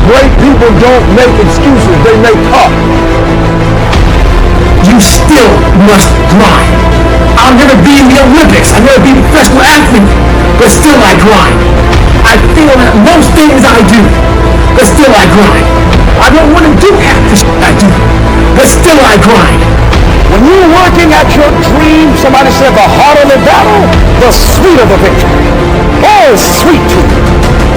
Great people don't make excuses, they make up. You still must grind. I'll never be in the Olympics. I'll never be a professional athlete, but still I grind. I feel that most things I do, but still I grind. I don't want to do half the shit I do, but still I grind. When you're working at your dream, somebody said the harder the battle, the sweeter the victory. Oh, it's sweet to you.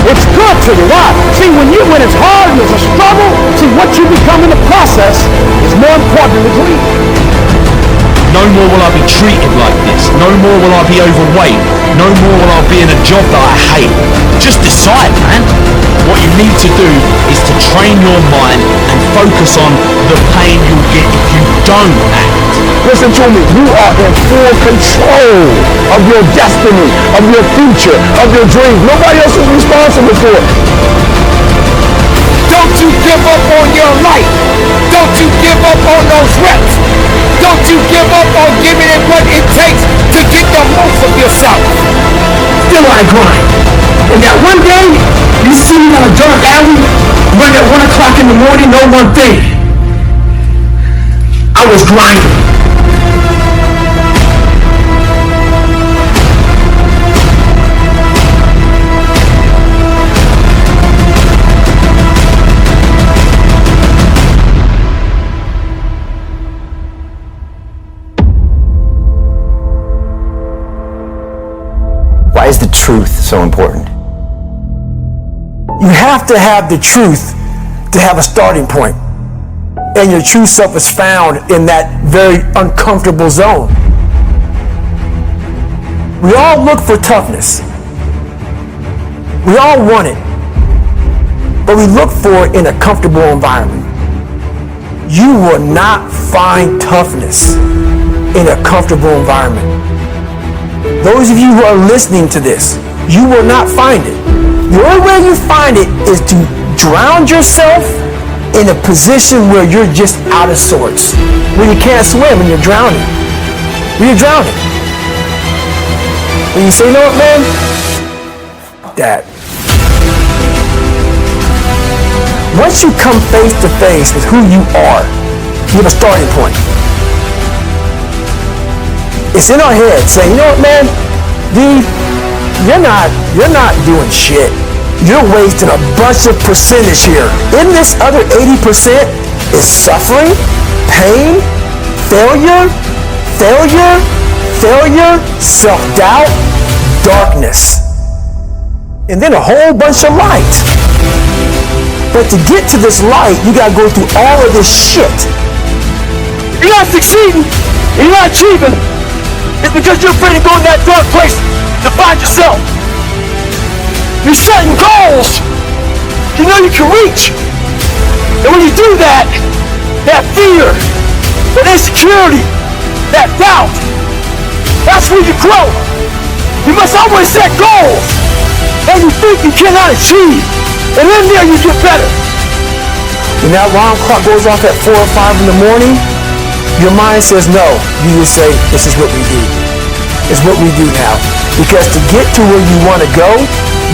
It's good to you. Why? See, when it's hard and it's a struggle, see, what you become in the process is more important than the dream. No more will I be treated like this. No more will I be overweight. No more will I be in a job that I hate. Just decide, man. What you need to do is to train your mind and focus on the pain you'll get if you don't act. Listen to me. You are in full control of your destiny, of your future, of your dreams. Nobody else is responsible for it. Don't you give up on your life. Don't you give up on those reps. Don't you give up on giving it what it takes to get the most of yourself. Still I grind. And that one day, you see me in a dark alley, running at 1 o'clock in the morning, know one thing. I was grinding. Why is the truth so important? You have to have the truth to have a starting point. And your true self is found in that very uncomfortable zone. We all look for toughness. We all want it. But we look for it in a comfortable environment. You will not find toughness in a comfortable environment. Those of you who are listening to this, you will not find it. The only way you find it is to drown yourself in a position where you're just out of sorts, where you can't swim and you're drowning. When you're drowning. When you say, you know what, man? That. Once you come face to face with who you are, you have a starting point. It's in our head saying, you know what, man? D, you're not doing shit. You're wasting a bunch of percentage here. In this other 80% is suffering, pain, failure, self-doubt, darkness, and then a whole bunch of light. But to get to this light, you gotta go through all of this shit. You're not succeeding, you're not achieving. It's because you're afraid to go in that dark place to find yourself. You're setting goals you know you can reach. And when you do that, that fear, that insecurity, that doubt, that's where you grow. You must always set goals that you think you cannot achieve. And in there you get better. When that alarm clock goes off at 4 or 5 in the morning, your mind says no. You just say, this is what we do. It's what we do now. Because to get to where you want to go,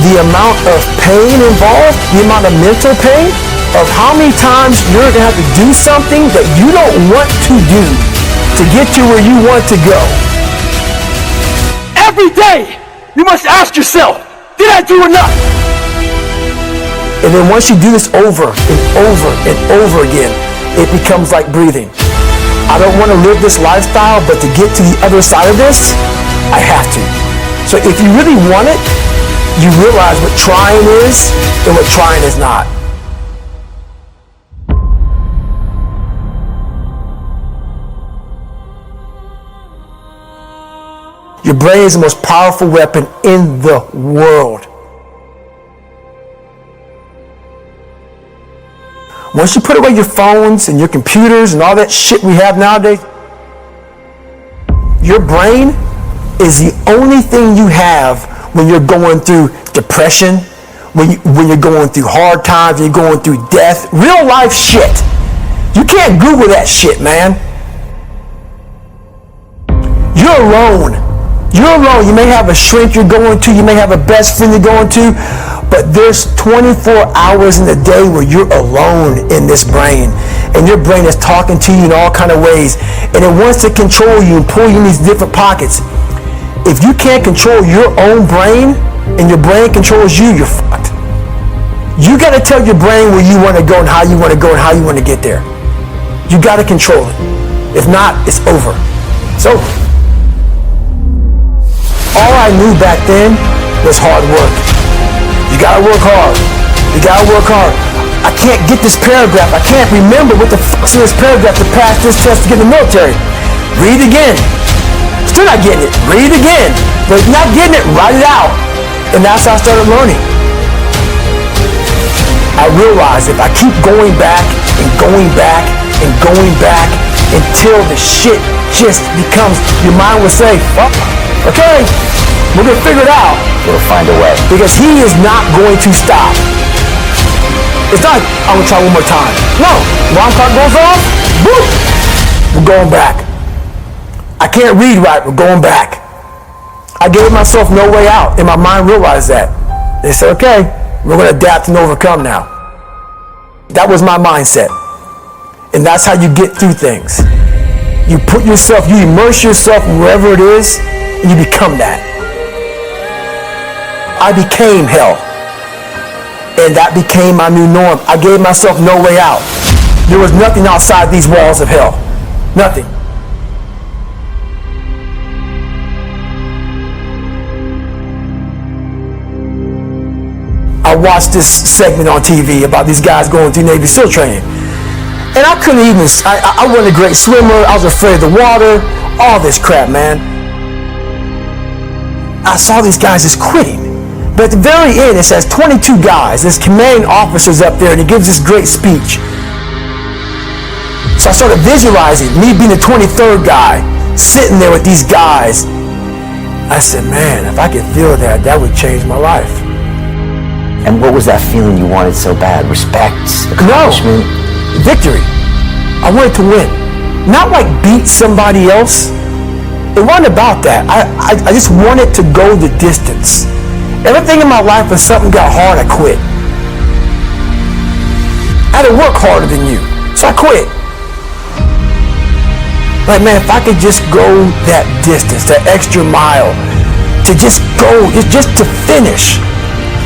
the amount of pain involved, the amount of mental pain, of how many times you're going to have to do something that you don't want to do to get to where you want to go. Every day, you must ask yourself, did I do enough? And then once you do this over and over and over again, it becomes like breathing. I don't want to live this lifestyle, but to get to the other side of this, I have to. So if you really want it, you realize what trying is and what trying is not. Your brain is the most powerful weapon in the world. Once you put away your phones and your computers and all that shit we have nowadays, your brain is the only thing you have when you're going through depression, when you're going through hard times, when you're going through death, real life shit. You can't Google that shit, man. You're alone You're alone. You may have a shrink you're going to. You may have a best friend you're going to. But there's 24 hours in the day where you're alone in this brain. And your brain is talking to you in all kind of ways. And it wants to control you and pull you in these different pockets. If you can't control your own brain and your brain controls you, you're fucked. You got to tell your brain where you want to go and how you want to go and how you want to get there. You got to control it. If not, it's over. It's over. All I knew back then was hard work. You gotta work hard. You gotta work hard. I can't get this paragraph. I can't remember what the fuck's in this paragraph to pass this test to get in the military. Read it again. Still not getting it. Read it again. But if you're not getting it, write it out. And that's how I started learning. I realized if I keep going back and going back and going back until the shit just becomes, your mind will say, fuck. Okay, we're going to figure it out. We'll find a way. Because he is not going to stop. It's not, I'm going to try one more time. No, alarm clock goes off, boop, we're going back. I can't read right, we're going back. I gave myself no way out, and my mind realized that. They said, okay, we're going to adapt and overcome now. That was my mindset. And that's how you get through things. You put yourself, you immerse yourself wherever it is, and you become that. I became hell. And that became my new norm. I gave myself no way out. There was nothing outside these walls of hell. Nothing. I watched this segment on TV about these guys going through Navy SEAL training. And I couldn't even, I wasn't a great swimmer. I was afraid of the water. All this crap, man. I saw these guys just quitting. But at the very end, it says 22 guys. There's commanding officers up there, and he gives this great speech. So I started visualizing me being the 23rd guy, sitting there with these guys. I said, man, if I could feel that, that would change my life. And what was that feeling you wanted so bad? Respect? Accomplishment? No. Victory. I wanted to win. Not like beat somebody else. It wasn't about that. I just wanted to go the distance. Everything in my life, when something got hard, I quit. I had to work harder than you, so I quit. Like, man, if I could just go that distance, that extra mile, to just go, just to finish.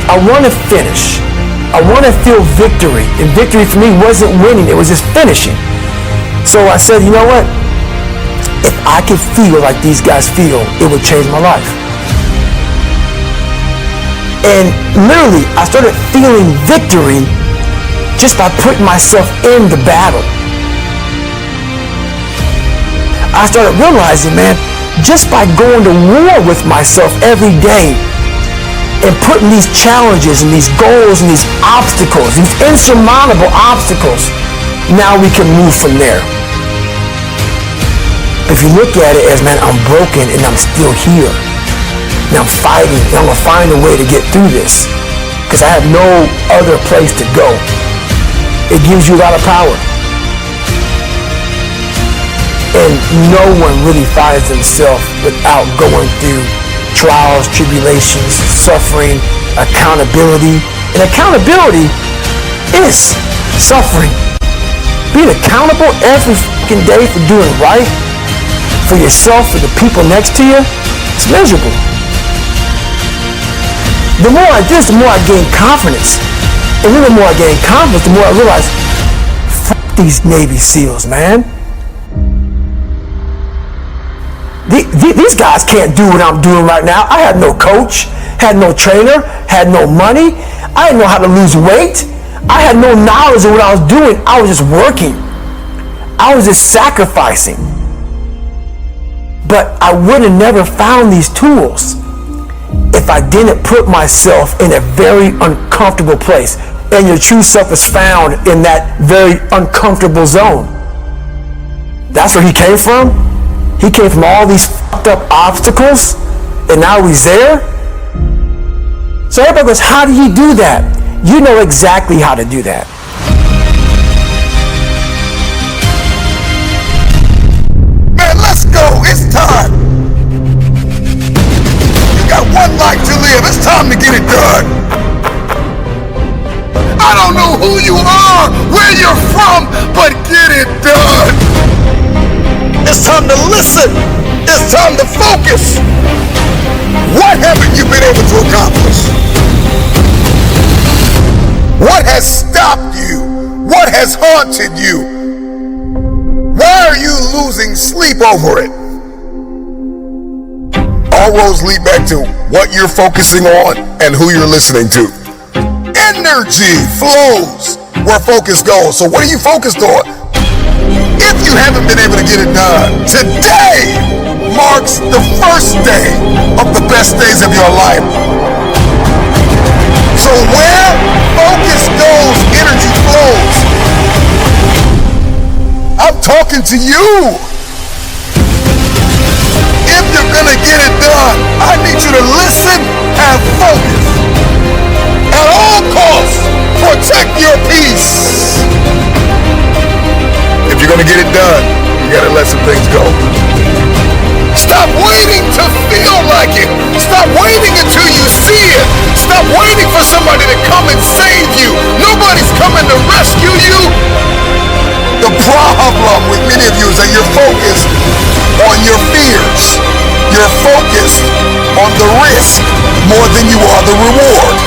I want to finish. I want to feel victory. And victory for me wasn't winning, it was just finishing. So I said, you know what? If I could feel like these guys feel, it would change my life. And literally, I started feeling victory just by putting myself in the battle. I started realizing, man, just by going to war with myself every day and putting these challenges and these goals and these obstacles, these insurmountable obstacles, now we can move from there. If you look at it as, man, I'm broken and I'm still here. And I'm fighting and I'm going to find a way to get through this because I have no other place to go. It gives you a lot of power. And no one really finds themselves without going through trials, tribulations, suffering, accountability. And accountability is suffering. Being accountable every fucking day for doing right for yourself, for the people next to you, it's miserable. The more I do this, the more I gain confidence. And then the more I gain confidence, the more I realize, fuck these Navy SEALs, man. These guys can't do what I'm doing right now. I had no coach, had no trainer, had no money. I didn't know how to lose weight. I had no knowledge of what I was doing. I was just working. I was just sacrificing. But I would have never found these tools if I didn't put myself in a very uncomfortable place. And your true self is found in that very uncomfortable zone. That's where he came from. He came from all these fucked up obstacles, and now he's there. So everybody goes, how did he do that? You know exactly how to do that. Man, let's go. It's time. get it done. I don't know who you are, where you're from, but get it done. It's time to listen. It's time to focus. What haven't you been able to accomplish? What has stopped you? What has haunted you? Why are you losing sleep over it? All roads lead back to what you're focusing on and who you're listening to. Energy flows where focus goes. So what are you focused on? If you haven't been able to get it done, today marks the first day of the best days of your life. So where focus goes, energy flows. I'm talking to you. If you're gonna get it done, I need you to listen and focus. At all costs, protect your peace. If you're gonna get it done, you gotta let some things go. Stop waiting to feel like it. Stop waiting until you see it. Stop waiting for somebody to come and save you. Nobody's coming to rescue you. The problem with many of you is that you're focused on your fears. You're focused on the risk more than you are the reward.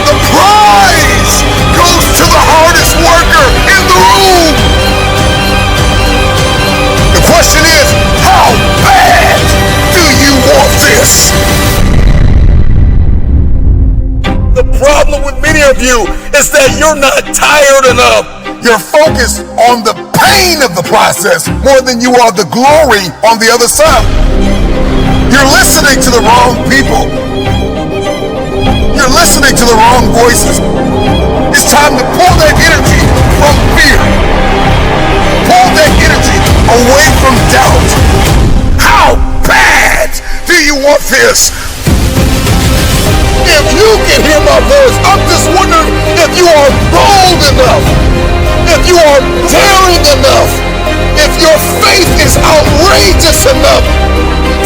The prize goes to the hardest worker in the room. The question is, how bad do you want this? The problem with many of you is that you're not tired enough. You're focused on the pain of the process more than you are the glory on the other side. You're listening to the wrong people. You're listening to the wrong voices. It's time to pull that energy from fear. Pull that energy away from doubt. How bad do you want this? If you can hear my voice, I'm just wondering if you are bold enough, if you are daring enough, if your faith is outrageous enough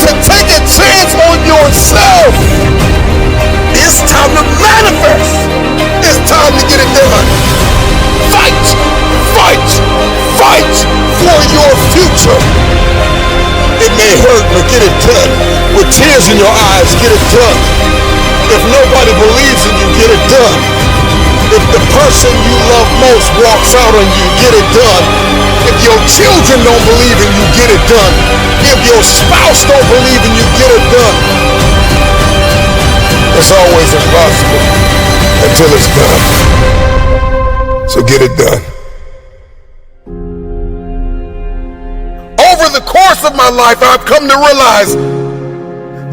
to take a chance on yourself. It's time to manifest. It's time to get it done. Fight, fight, fight for your future. It may hurt, but get it done. With tears in your eyes, get it done. If nobody believes in you, get it done. If the person you love most walks out on you, get it done. If your children don't believe in you, get it done. If your spouse don't believe in you, get it done. It's always impossible until it's done. So get it done. Over the course of my life, I've come to realize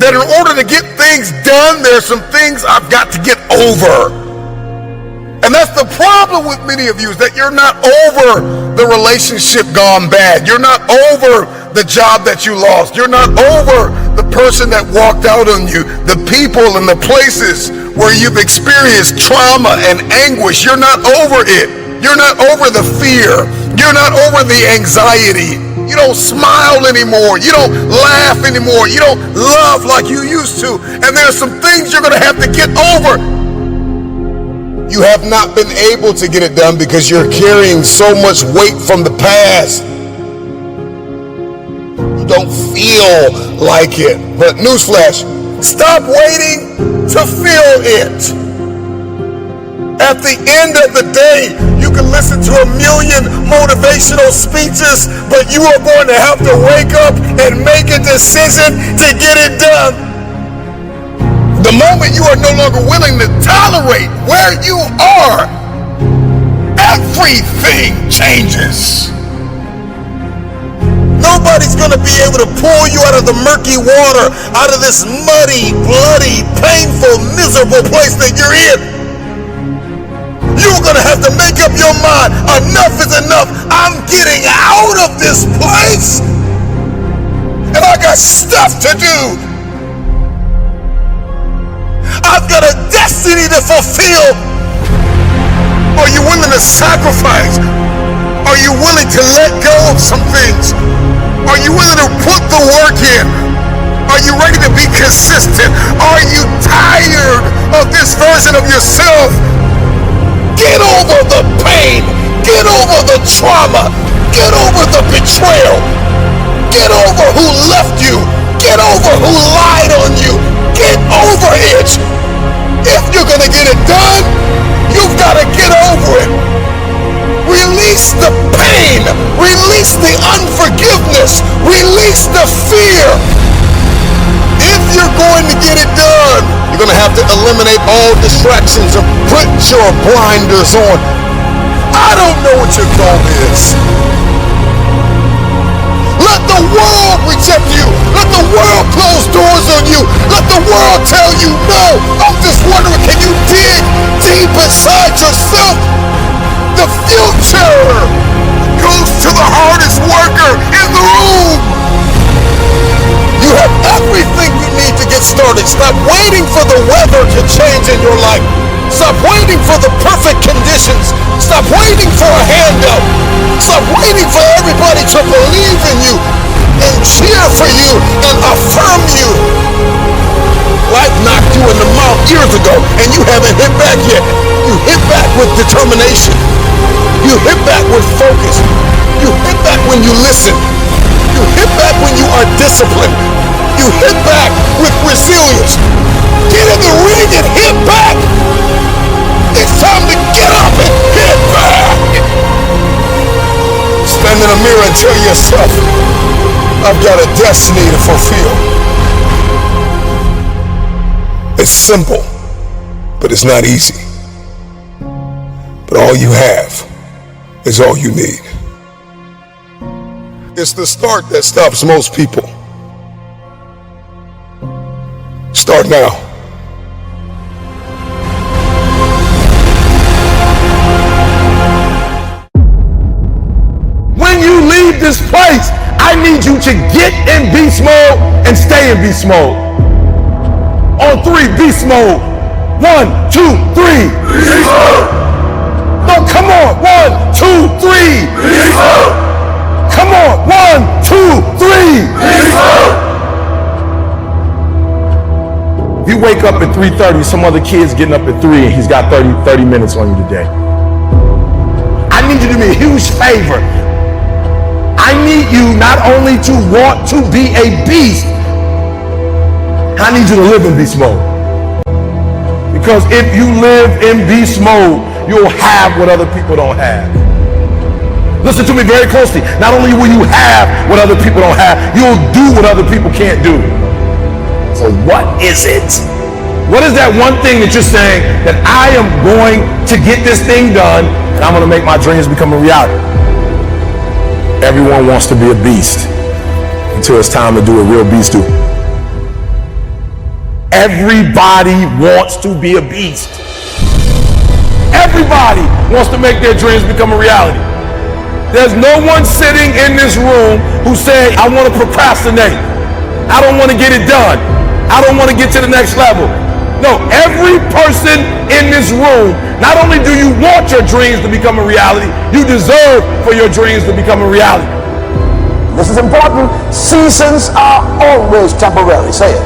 that in order to get things done, there are some things I've got to get over. And that's the problem with many of you, is that you're not over the relationship gone bad. You're not over the job that you lost. You're not over the person that walked out on you, the people and the places where you've experienced trauma and anguish. You're not over it. You're not over the fear. You're not over the anxiety. You don't smile anymore. You don't laugh anymore. You don't love like you used to. And there's some things you're going to have to get over. You have not been able to get it done because you're carrying so much weight from the past. You don't feel like it. But newsflash, stop waiting to feel it. At the end of the day, you can listen to 1,000,000 motivational speeches, but you are going to have to wake up and make a decision to get it done. The moment you are no longer willing to tolerate where you are, everything changes. Nobody's going to be able to pull you out of the murky water, out of this muddy, bloody, painful, miserable place that you're in. You're going to have to make up your mind. Enough is enough. I'm getting out of this place. And I got stuff to do. I've got a destiny to fulfill. Are you willing to sacrifice? Are you willing to let go of some things? Are you willing to put the work in? Are Are you ready to be consistent? Are you tired of this version of yourself? Get over the pain. Get over the trauma. Get over the betrayal. Get over who left you. Get over who lied on you. Get over it. If you're going to get it done, you've got to get over it. Release the pain. Release the unforgiveness. Release the fear. If you're going to get it done, you're going to have to eliminate all distractions and put your blinders on. I don't know what your goal is. Let the world reject you. Let the world close doors on you. Let the world tell you no. I'm just wondering, can you dig deep inside yourself? The future goes to the hardest worker in the room. You have everything you need to get started. Stop waiting for the weather to change in your life. Stop waiting for the perfect conditions. Stop waiting for a handout. Stop waiting for everybody to believe in you and cheer for you and affirm you. Life knocked you in the mouth years ago and you haven't hit back yet. You hit back with determination. You hit back with focus. You hit back when you listen. You hit back when you are disciplined. You hit back with resilience. Get in the ring and hit back. It's time to get up and hit back. Stand in the mirror and tell yourself, I've got a destiny to fulfill. It's simple, but it's not easy. But all you have is all you need. It's the start that stops most people. Start now. When you leave this place, I need you to get in beast mode and stay in beast mode. On 3, beast mode. 1, 2, 3. Beast mode. No, come on. 1, 2, 3. Beast mode. Come on. 1, 2, 3. Beast mode. If you wake up at 3:30, some other kid's getting up at 3 and he's got 30 minutes on you today. I need you to do me a huge favor. I need you not only to want to be a beast, I need you to live in beast mode. Because if you live in beast mode, you'll have what other people don't have. Listen to me very closely. Not only will you have what other people don't have, you'll do what other people can't do. So what is it? What is that one thing that you're saying that I am going to get this thing done and I'm going to make my dreams become a reality? Everyone wants to be a beast until it's time to do what real beasts do. Everybody wants to be a beast. Everybody wants to make their dreams become a reality. There's no one sitting in this room who say, I want to procrastinate. I don't want to get it done. I don't want to get to the next level. No, every person in this room, not only do you want your dreams to become a reality, you deserve for your dreams to become a reality. This is important. Seasons are always temporary. Say it.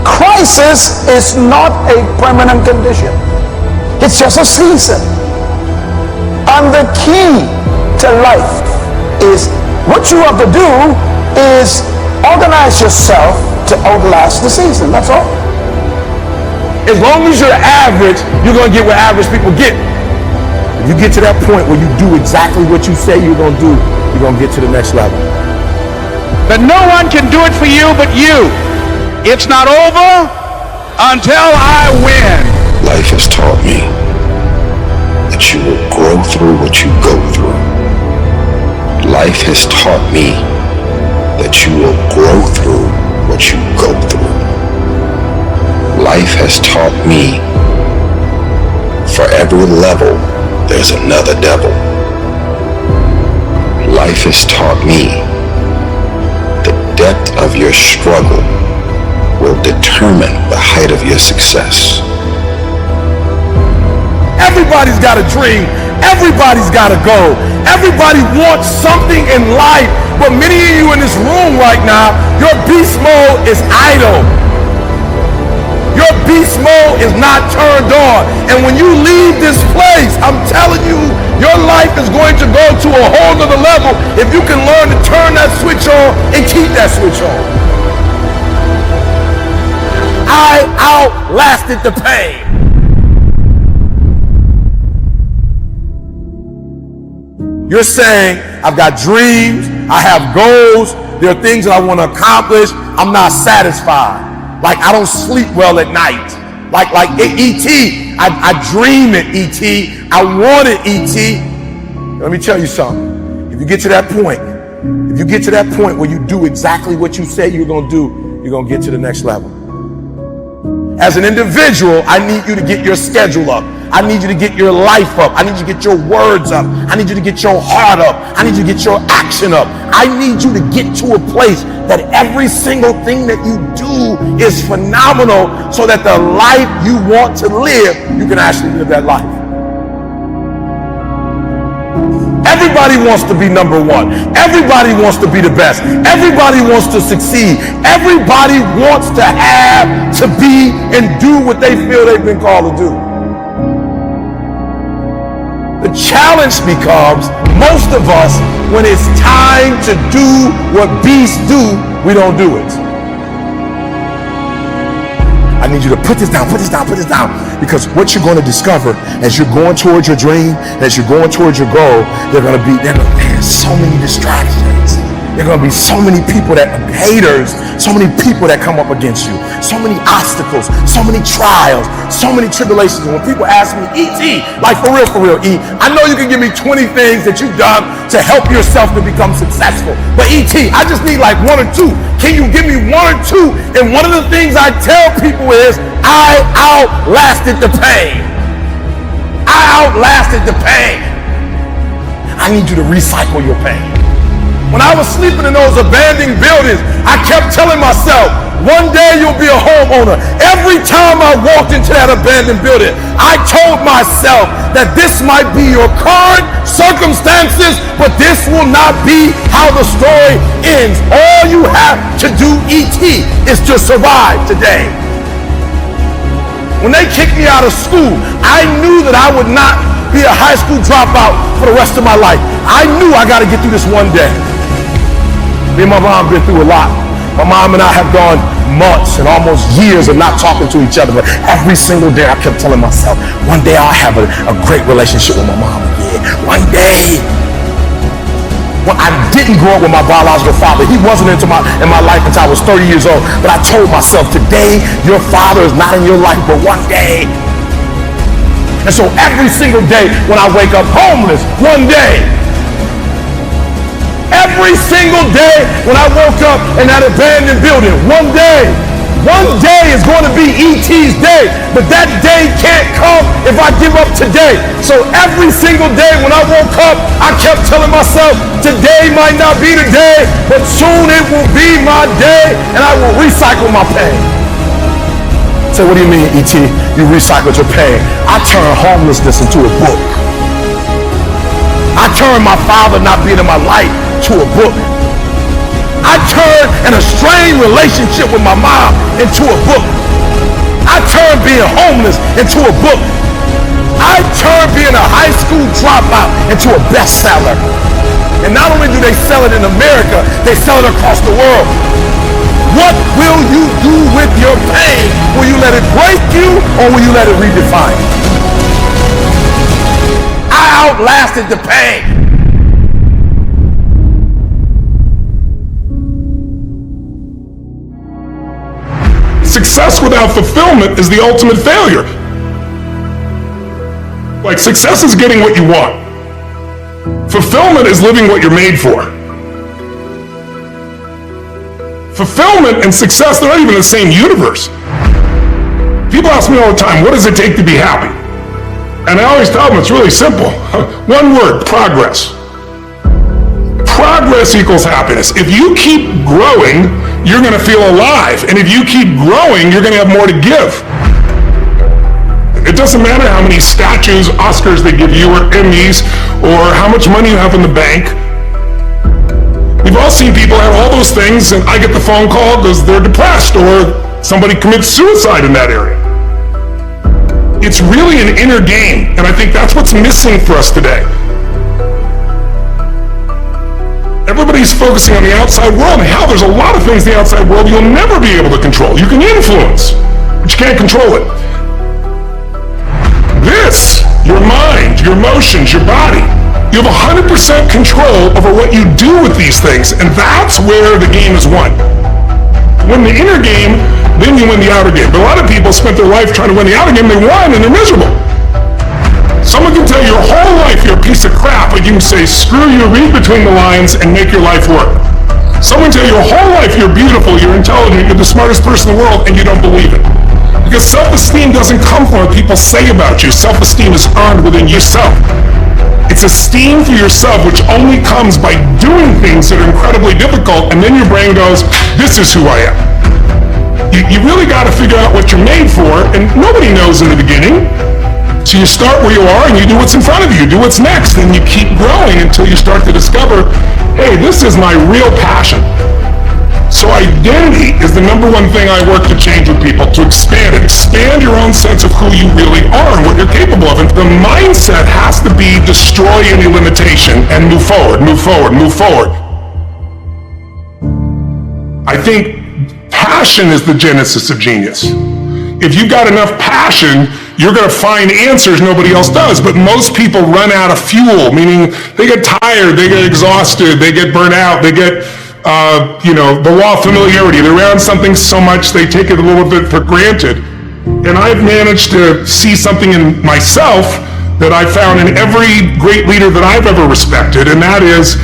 Crisis is not a permanent condition. It's just a season. And the key to life is what you have to do is organize yourself to outlast the season. That's all. As long as you're average, you're going to get what average people get. If you get to that point where you do exactly what you say you're going to do, you're going to get to the next level. But no one can do it for you but you. It's not over until I win. Life has taught me that you will grow through what you go through. Life has taught me that you will grow through what you go through. Life has taught me for every level there's another devil. Life has taught me the depth of your struggle will determine the height of your success. Everybody's got a dream. Everybody's got a goal. Everybody wants something in life, but many of you in this room right now, your beast mode is idle. Your beast mode is not turned on. And when you leave this place, I'm telling you, your life is going to go to a whole nother level if you can learn to turn that switch on and keep that switch on. I outlasted the pain. You're saying, I've got dreams, I have goals, there are things that I want to accomplish, I'm not satisfied. Like I don't sleep well at night. Like E.T., I dream at E.T., I wanted E.T. Let me tell you something. If you get to that point where you do exactly what you say you're going to do, you're going to get to the next level. As an individual, I need you to get your schedule up. I need you to get your life up. I need you to get your words up. I need you to get your heart up. I need you to get your action up. I need you to get to a place that every single thing that you do is phenomenal so that the life you want to live, you can actually live that life. Everybody wants to be number one. Everybody wants to be the best. Everybody wants to succeed. Everybody wants to have, to be, and do what they feel they've been called to do. The challenge becomes, most of us, when it's time to do what beasts do, we don't do it. I need you to put this down, because what you're going to discover as you're going towards your dream, as you're going towards your goal, there's so many distractions. There are going to be so many people that are haters, so many people that come up against you, so many obstacles, so many trials, so many tribulations. And when people ask me, E.T., like for real, E, I know you can give me 20 things that you've done to help yourself to become successful. But E.T., I just need like one or two. Can you give me one or two? And one of the things I tell people is, I outlasted the pain. I outlasted the pain. I need you to recycle your pain. When I was sleeping in those abandoned buildings, I kept telling myself, one day you'll be a homeowner. Every time I walked into that abandoned building, I told myself that this might be your current circumstances, but this will not be how the story ends. All you have to do, E.T., is to survive today. When they kicked me out of school, I knew that I would not be a high school dropout for the rest of my life. I knew I got to get through this one day. Me and my mom been through a lot. My mom and I have gone months and almost years of not talking to each other, but every single day I kept telling myself, one day I'll have a great relationship with my mom again. One day. Well, I didn't grow up with my biological father. He wasn't in my life until I was 30 years old. But I told myself, today your father is not in your life, but one day. And so every single day when I wake up homeless, one day. Every single day when I woke up in that abandoned building, one day is going to be E.T.'s day, but that day can't come if I give up today. So every single day when I woke up, I kept telling myself, today might not be the day, but soon it will be my day, and I will recycle my pain. So what do you mean, E.T., you recycled your pain? I turned homelessness into a book. I turned my father not being in my life to a book. I turned an estranged relationship with my mom into a book. I turned being homeless into a book. I turned being a high school dropout into a bestseller. And not only do they sell it in America, they sell it across the world. What will you do with your pain? Will you let it break you, or will you let it redefine you? I outlasted the pain. Success without fulfillment is the ultimate failure. Like, success is getting what you want. Fulfillment is living what you're made for. Fulfillment and success, they're not even the same universe. People ask me all the time, what does it take to be happy? And I always tell them it's really simple. One word, progress. Progress equals happiness. If you keep growing, you're going to feel alive. And if you keep growing, you're going to have more to give. it. It doesn't matter how many statues, Oscars they give you, or Emmys, or how much money you have in the bank. We've all seen people have all those things, and I get the phone call because they're depressed, or somebody commits suicide in that area. It's really an inner game, and I think that's what's missing for us today. Everybody's focusing on the outside world, and hell, there's a lot of things in the outside world you'll never be able to control. You can influence, but you can't control it. This, your mind, your emotions, your body, you have 100% control over what you do with these things, and that's where the game is won. Win the inner game, then you win the outer game. But a lot of people spent their life trying to win the outer game, they won, and they're miserable. Someone can tell you your whole life you're a piece of crap, but you can say, screw you, read between the lines, and make your life work. Someone can tell you your whole life you're beautiful, you're intelligent, you're the smartest person in the world, and you don't believe it. Because self-esteem doesn't come from what people say about you. Self-esteem is earned within yourself. It's esteem for yourself, which only comes by doing things that are incredibly difficult, and then your brain goes, this is who I am. You really got to figure out what you're made for, and nobody knows in the beginning. So you start where you are, and you do what's in front of you. You do what's next, and you keep growing until you start to discover, hey, this is my real passion. So identity is the number one thing I work to change with people, to expand it. Expand your own sense of who you really are and what you're capable of. And the mindset has to be destroy any limitation and move forward, move forward, move forward. I think passion is the genesis of genius. If you've got enough passion, you're going to find answers nobody else does. But most people run out of fuel, meaning they get tired, they get exhausted, they get burnt out, they get, the law of familiarity. They're around something so much they take it a little bit for granted. And I've managed to see something in myself that I found in every great leader that I've ever respected, and that is,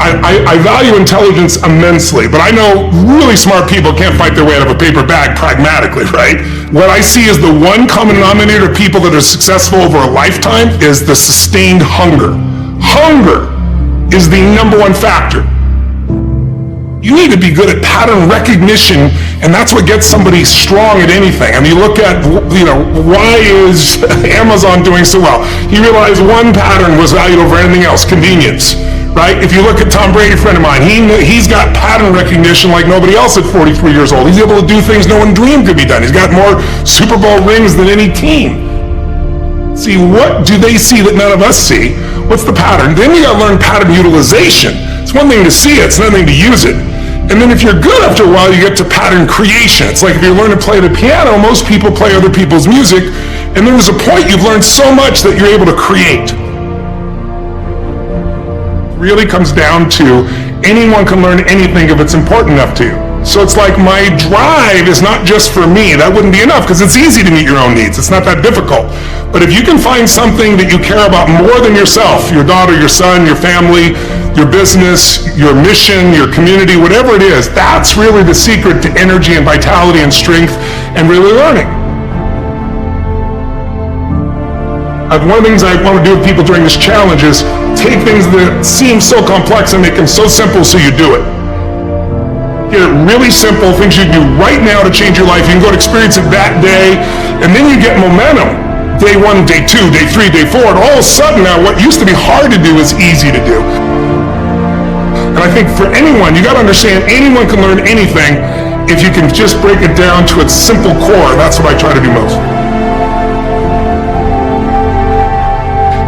I value intelligence immensely, but I know really smart people can't fight their way out of a paper bag pragmatically, right? What I see as the one common denominator of people that are successful over a lifetime is the sustained hunger. Hunger is the number one factor. You need to be good at pattern recognition, and that's what gets somebody strong at anything. I mean, you look at, why is Amazon doing so well? He realized one pattern was valued over anything else, convenience. Right? If you look at Tom Brady, a friend of mine, he's got pattern recognition like nobody else at 43 years old. He's able to do things no one dreamed could be done. He's got more Super Bowl rings than any team. See, what do they see that none of us see? What's the pattern? Then you gotta learn pattern utilization. It's one thing to see it, it's another thing to use it. And then if you're good after a while, you get to pattern creation. It's like if you learn to play the piano, most people play other people's music, and there's a point you've learned so much that you're able to create. Really comes down to anyone can learn anything if it's important enough to you. So it's like my drive is not just for me. That wouldn't be enough because it's easy to meet your own needs. It's not that difficult. But if you can find something that you care about more than yourself, your daughter, your son, your family, your business, your mission, your community, whatever it is, that's really the secret to energy and vitality and strength and really learning. One of the things I want to do with people during this challenge is take things that seem so complex and make them so simple so you do it. Get it really simple, things you can do right now to change your life. You can go to experience it that day, and then you get momentum. Day 1, day 2, day 3, day 4, and all of a sudden now what used to be hard to do is easy to do. And I think for anyone, you got to understand anyone can learn anything if you can just break it down to its simple core. That's what I try to do most.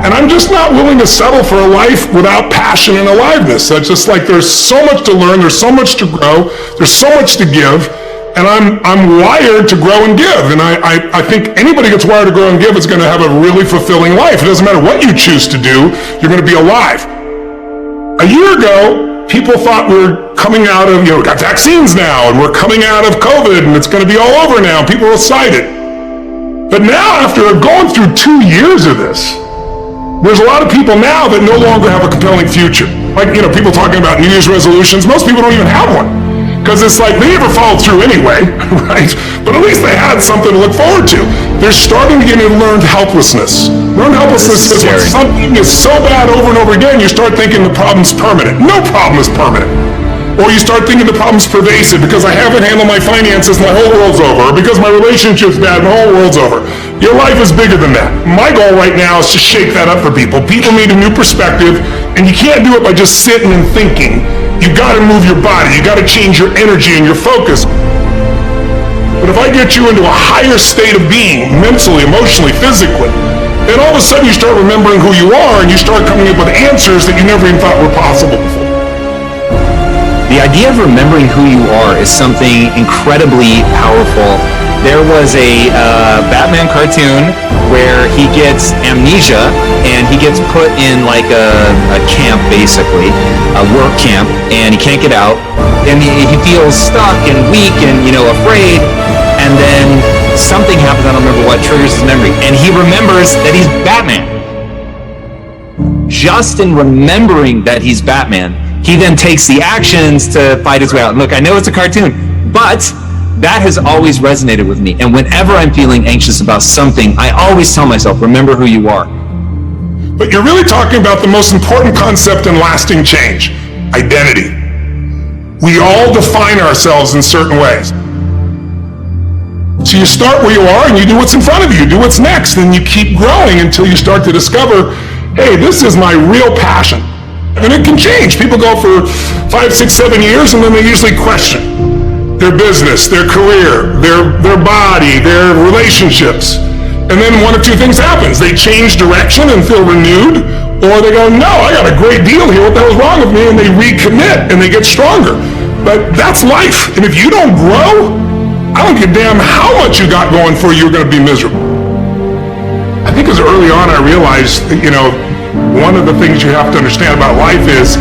And I'm just not willing to settle for a life without passion and aliveness. That's just like there's so much to learn, there's so much to grow, there's so much to give, and I'm wired to grow and give. And I think anybody that's wired to grow and give is going to have a really fulfilling life. It doesn't matter what you choose to do, you're going to be alive. A year ago, people thought we were coming out of, we got vaccines now, and we're coming out of COVID, and it's going to be all over now. People are excited. But now, after going through 2 years of this, there's a lot of people now that no longer have a compelling future. Like, people talking about New Year's resolutions. Most people don't even have one. Because it's like they never followed through anyway, right? But at least they had something to look forward to. They're starting to get into learned helplessness. Learned helplessness is when something is so bad over and over again, you start thinking the problem's permanent. No problem is permanent. Or you start thinking the problem's pervasive because I haven't handled my finances, my whole world's over. Or because my relationship's bad, my whole world's over. Your life is bigger than that. My goal right now is to shake that up for people. People need a new perspective, and you can't do it by just sitting and thinking. You gotta move your body. You gotta change your energy and your focus. But if I get you into a higher state of being, mentally, emotionally, physically, then all of a sudden you start remembering who you are and you start coming up with answers that you never even thought were possible before. The idea of remembering who you are is something incredibly powerful. There was a Batman cartoon where he gets amnesia and he gets put in like a camp, basically, a work camp, and he can't get out. And he feels stuck and weak and, afraid. And then something happens, I don't remember what, triggers his memory. And he remembers that he's Batman. Just in remembering that he's Batman, he then takes the actions to fight his way out. And look, I know it's a cartoon, but that has always resonated with me. And whenever I'm feeling anxious about something, I always tell myself, remember who you are. But you're really talking about the most important concept in lasting change, identity. We all define ourselves in certain ways. So you start where you are and you do what's in front of you, do what's next, and you keep growing until you start to discover, hey, this is my real passion. And it can change. People go for 5, 6, 7 years and then they usually question their business, their career, their body, their relationships. And then one of two things happens. They change direction and feel renewed, or they go, no, I got a great deal here, what the hell's wrong with me? And they recommit and they get stronger. But that's life. And if you don't grow, I don't give a damn how much you got going for you, you're going to be miserable. I think as early on I realized that, one of the things you have to understand about life is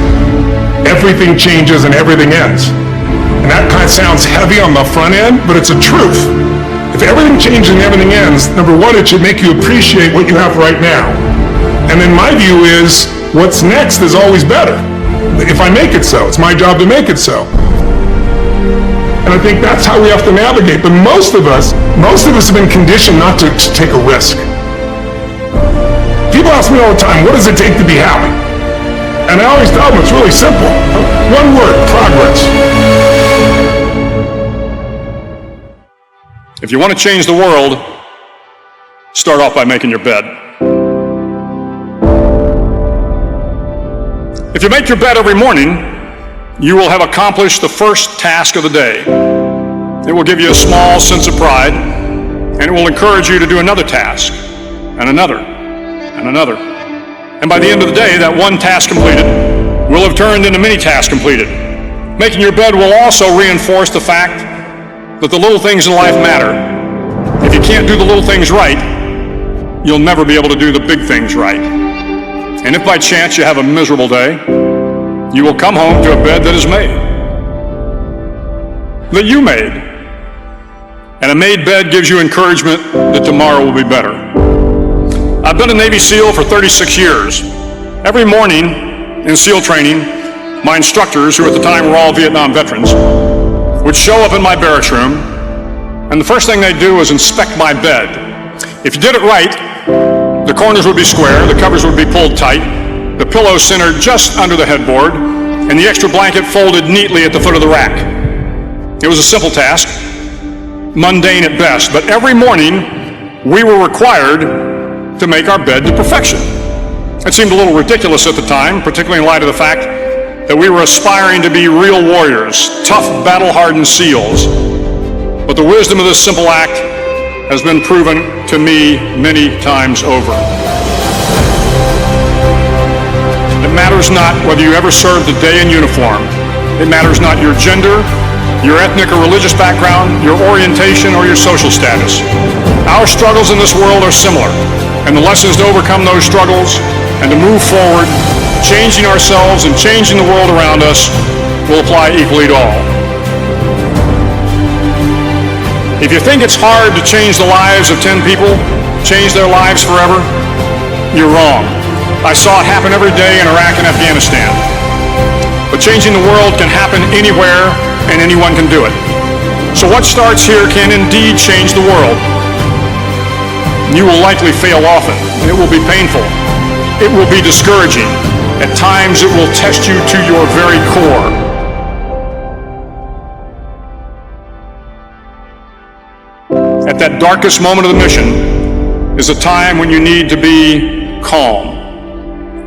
everything changes and everything ends. And that kind of sounds heavy on the front end, but it's a truth. If everything changes and everything ends, number one, it should make you appreciate what you have right now. And then my view is, what's next is always better. If I make it so, it's my job to make it so. And I think that's how we have to navigate. But most of us have been conditioned not to take a risk. People ask me all the time, what does it take to be happy? And I always tell them it's really simple. One word, progress. If you want to change the world, start off by making your bed. If you make your bed every morning, you will have accomplished the first task of the day. It will give you a small sense of pride, and it will encourage you to do another task, and another, and another. And by the end of the day, that one task completed will have turned into many tasks completed. Making your bed will also reinforce the fact that the little things in life matter. If you can't do the little things right, you'll never be able to do the big things right. And if by chance you have a miserable day, you will come home to a bed that is made, that you made. And a made bed gives you encouragement that tomorrow will be better. I've been a Navy SEAL for 36 years. Every morning in SEAL training, my instructors, who at the time were all Vietnam veterans, would show up in my barracks room, and the first thing they'd do was inspect my bed. If you did it right, the corners would be square, the covers would be pulled tight, the pillow centered just under the headboard, and the extra blanket folded neatly at the foot of the rack. It was a simple task, mundane at best, but every morning we were required to make our bed to perfection. It seemed a little ridiculous at the time, particularly in light of the fact that we were aspiring to be real warriors, tough, battle-hardened SEALs. But the wisdom of this simple act has been proven to me many times over. It matters not whether you ever served a day in uniform. It matters not your gender, your ethnic or religious background, your orientation, or your social status. Our struggles in this world are similar, and the lessons to overcome those struggles and to move forward, changing ourselves and changing the world around us, will apply equally to all. If you think it's hard to change the lives of 10 people, change their lives forever, you're wrong. I saw it happen every day in Iraq and Afghanistan. But changing the world can happen anywhere, and anyone can do it. So what starts here can indeed change the world. You will likely fail often. It will be painful. It will be discouraging. At times it will test you to your very core. at that darkest moment of the mission is a time when you need to be calm,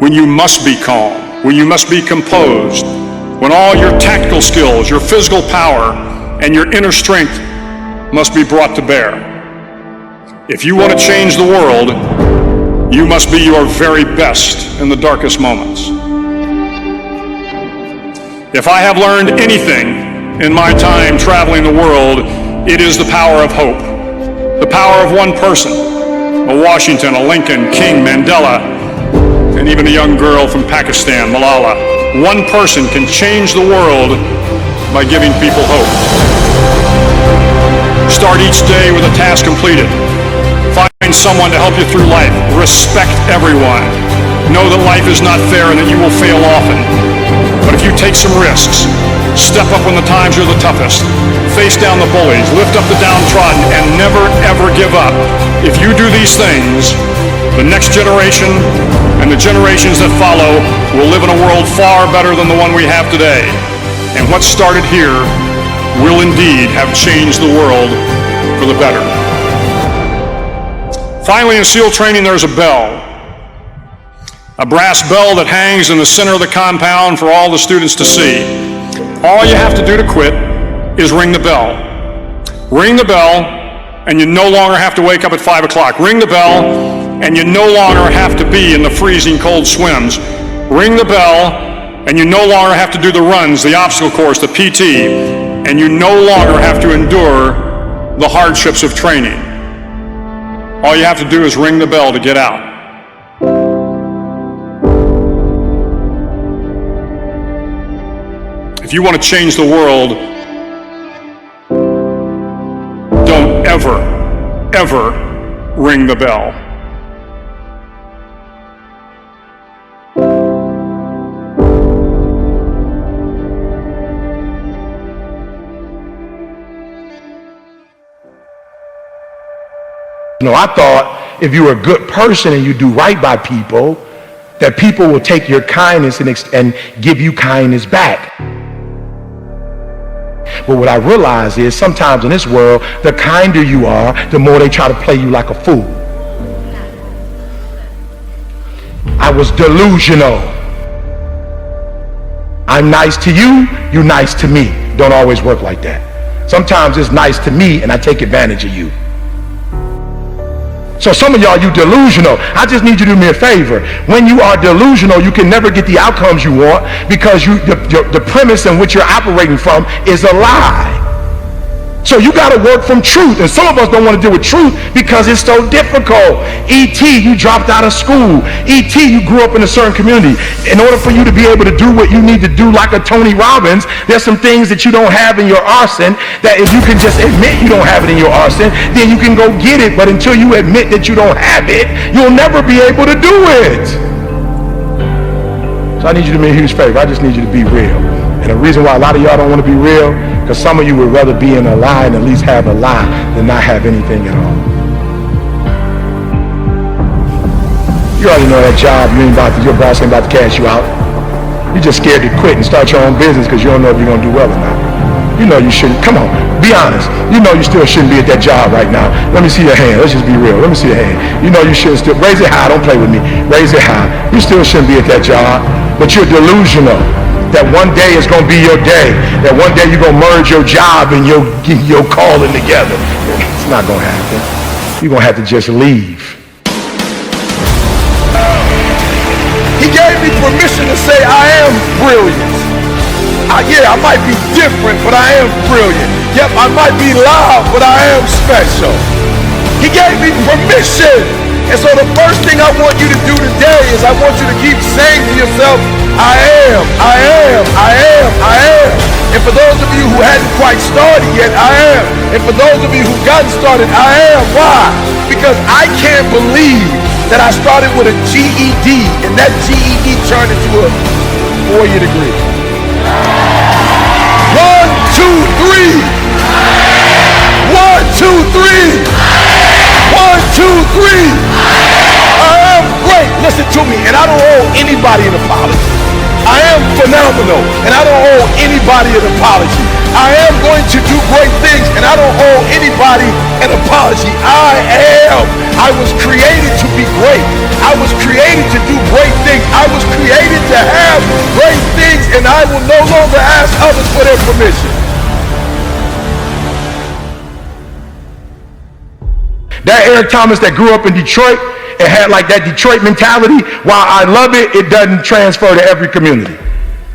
when you must be calm, when you must be composed, when all your tactical skills, your physical power, and your inner strength must be brought to bear. If you want to change the world, you must be your very best in the darkest moments. If I have learned anything in my time traveling the world, it is the power of hope, the power of one person, a Washington, a Lincoln, King, Mandela, and even a young girl from Pakistan, Malala. One person can change the world by giving people hope. Start each day with a task completed. Find someone to help you through life. Respect everyone. Know that life is not fair and that you will fail often. But if you take some risks, step up when the times are the toughest, face down the bullies, lift up the downtrodden, and never ever give up. If you do these things, the next generation and the generations that follow will live in a world far better than the one we have today. And what started here will indeed have changed the world for the better. Finally, in SEAL training, there's a bell. A brass bell that hangs in the center of the compound for all the students to see. All you have to do to quit is ring the bell. Ring the bell, and you no longer have to wake up at 5 o'clock. Ring the bell, and you no longer have to be in the freezing cold swims. Ring the bell, and you no longer have to do the runs, the obstacle course, the PT, and you no longer have to endure the hardships of training. All you have to do is ring the bell to get out. If you want to change the world, don't ever, ever ring the bell. I thought if you were a good person and you do right by people, that people will take your kindness and give you kindness back. But what I realize is sometimes in this world, the kinder you are, the more they try to play you like a fool. I was delusional. I'm nice to you, you're nice to me. Don't always work like that. Sometimes it's nice to me and I take advantage of you. So some of y'all, you delusional. I just need you to do me a favor. When you are delusional, you can never get the outcomes you want because the premise in which you're operating from is a lie. So you got to work from truth. And some of us don't want to deal with truth because it's so difficult. E.T., you dropped out of school. E.T., you grew up in a certain community. In order for you to be able to do what you need to do like a Tony Robbins, there's some things that you don't have in your arsenal that if you can just admit you don't have it in your arsenal, then you can go get it. But until you admit that you don't have it, you'll never be able to do it. So I need you to do me a huge favor. I just need you to be real. And the reason why a lot of y'all don't want to be real, because some of you would rather be in a lie and at least have a lie than not have anything at all. You already know that job, your boss ain't about to cash you out. You're just scared to quit and start your own business because you don't know if you're going to do well or not. You know you shouldn't. Come on, be honest. You know you still shouldn't be at that job right now. Let me see your hand. Let's just be real. Let me see your hand. You know you shouldn't still. Raise it high. Don't play with me. Raise it high. You still shouldn't be at that job, but you're delusional. That one day is going to be your day. That one day you're going to merge your job and your calling together. It's not going to happen. You're going to have to just leave. He gave me permission to say I am brilliant. I might be different, but I am brilliant. Yep, I might be loud, but I am special. He gave me permission. And so the first thing I want you to do today is I want you to keep saying to yourself, I am, I am, I am, I am. And for those of you who hadn't quite started yet, I am. And for those of you who've gotten started, I am. Why? Because I can't believe that I started with a GED and that GED turned into a 4-year degree. 1, 2, 3. 1, 2, 3. 1, 2, 3. I am great. Listen to me. And I don't owe anybody an apology. I am phenomenal. And I don't owe anybody an apology. I am going to do great things, and I don't owe anybody an apology. I was created to be great. I was created to do great things. I was created to have great things, and I will no longer ask others for their permission. That Eric Thomas that grew up in Detroit and had like that Detroit mentality, while I love it, it doesn't transfer to every community.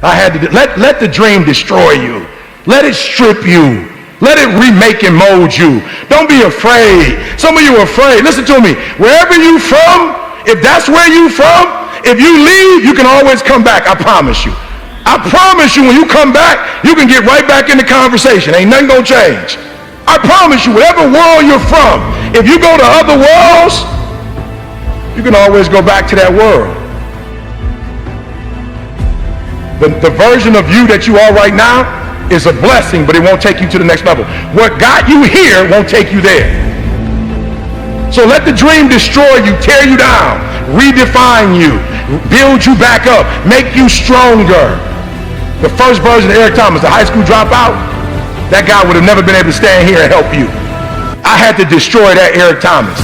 I had to let the dream destroy you. Let it strip you. Let it remake and mold you. Don't be afraid. Some of you are afraid. Listen to me. Wherever you from, if that's where you from, if you leave, you can always come back. I promise you. I promise you, when you come back, you can get right back in the conversation. Ain't nothing gonna change. I promise you, whatever world you're from, if you go to other worlds, you can always go back to that world. The version of you that you are right now is a blessing, but it won't take you to the next level. What got you here won't take you there. So let the dream destroy you, tear you down, redefine you, build you back up, make you stronger. The first version of Eric Thomas, the high school dropout, that guy would have never been able to stand here and help you. I had to destroy that Eric Thomas.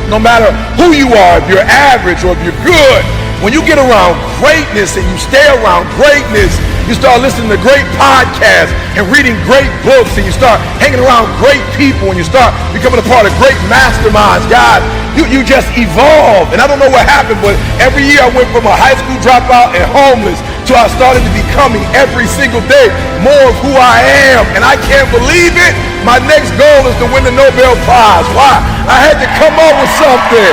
No matter who you are, if you're average or if you're good, when you get around greatness and you stay around greatness, you start listening to great podcasts and reading great books, and you start hanging around great people, and you start becoming a part of great masterminds. God, you just evolve. And I don't know what happened, but every year I went from a high school dropout and homeless to I started to becoming every single day more of who I am. And I can't believe it. My next goal is to win the Nobel Prize. Why? I had to come up with something.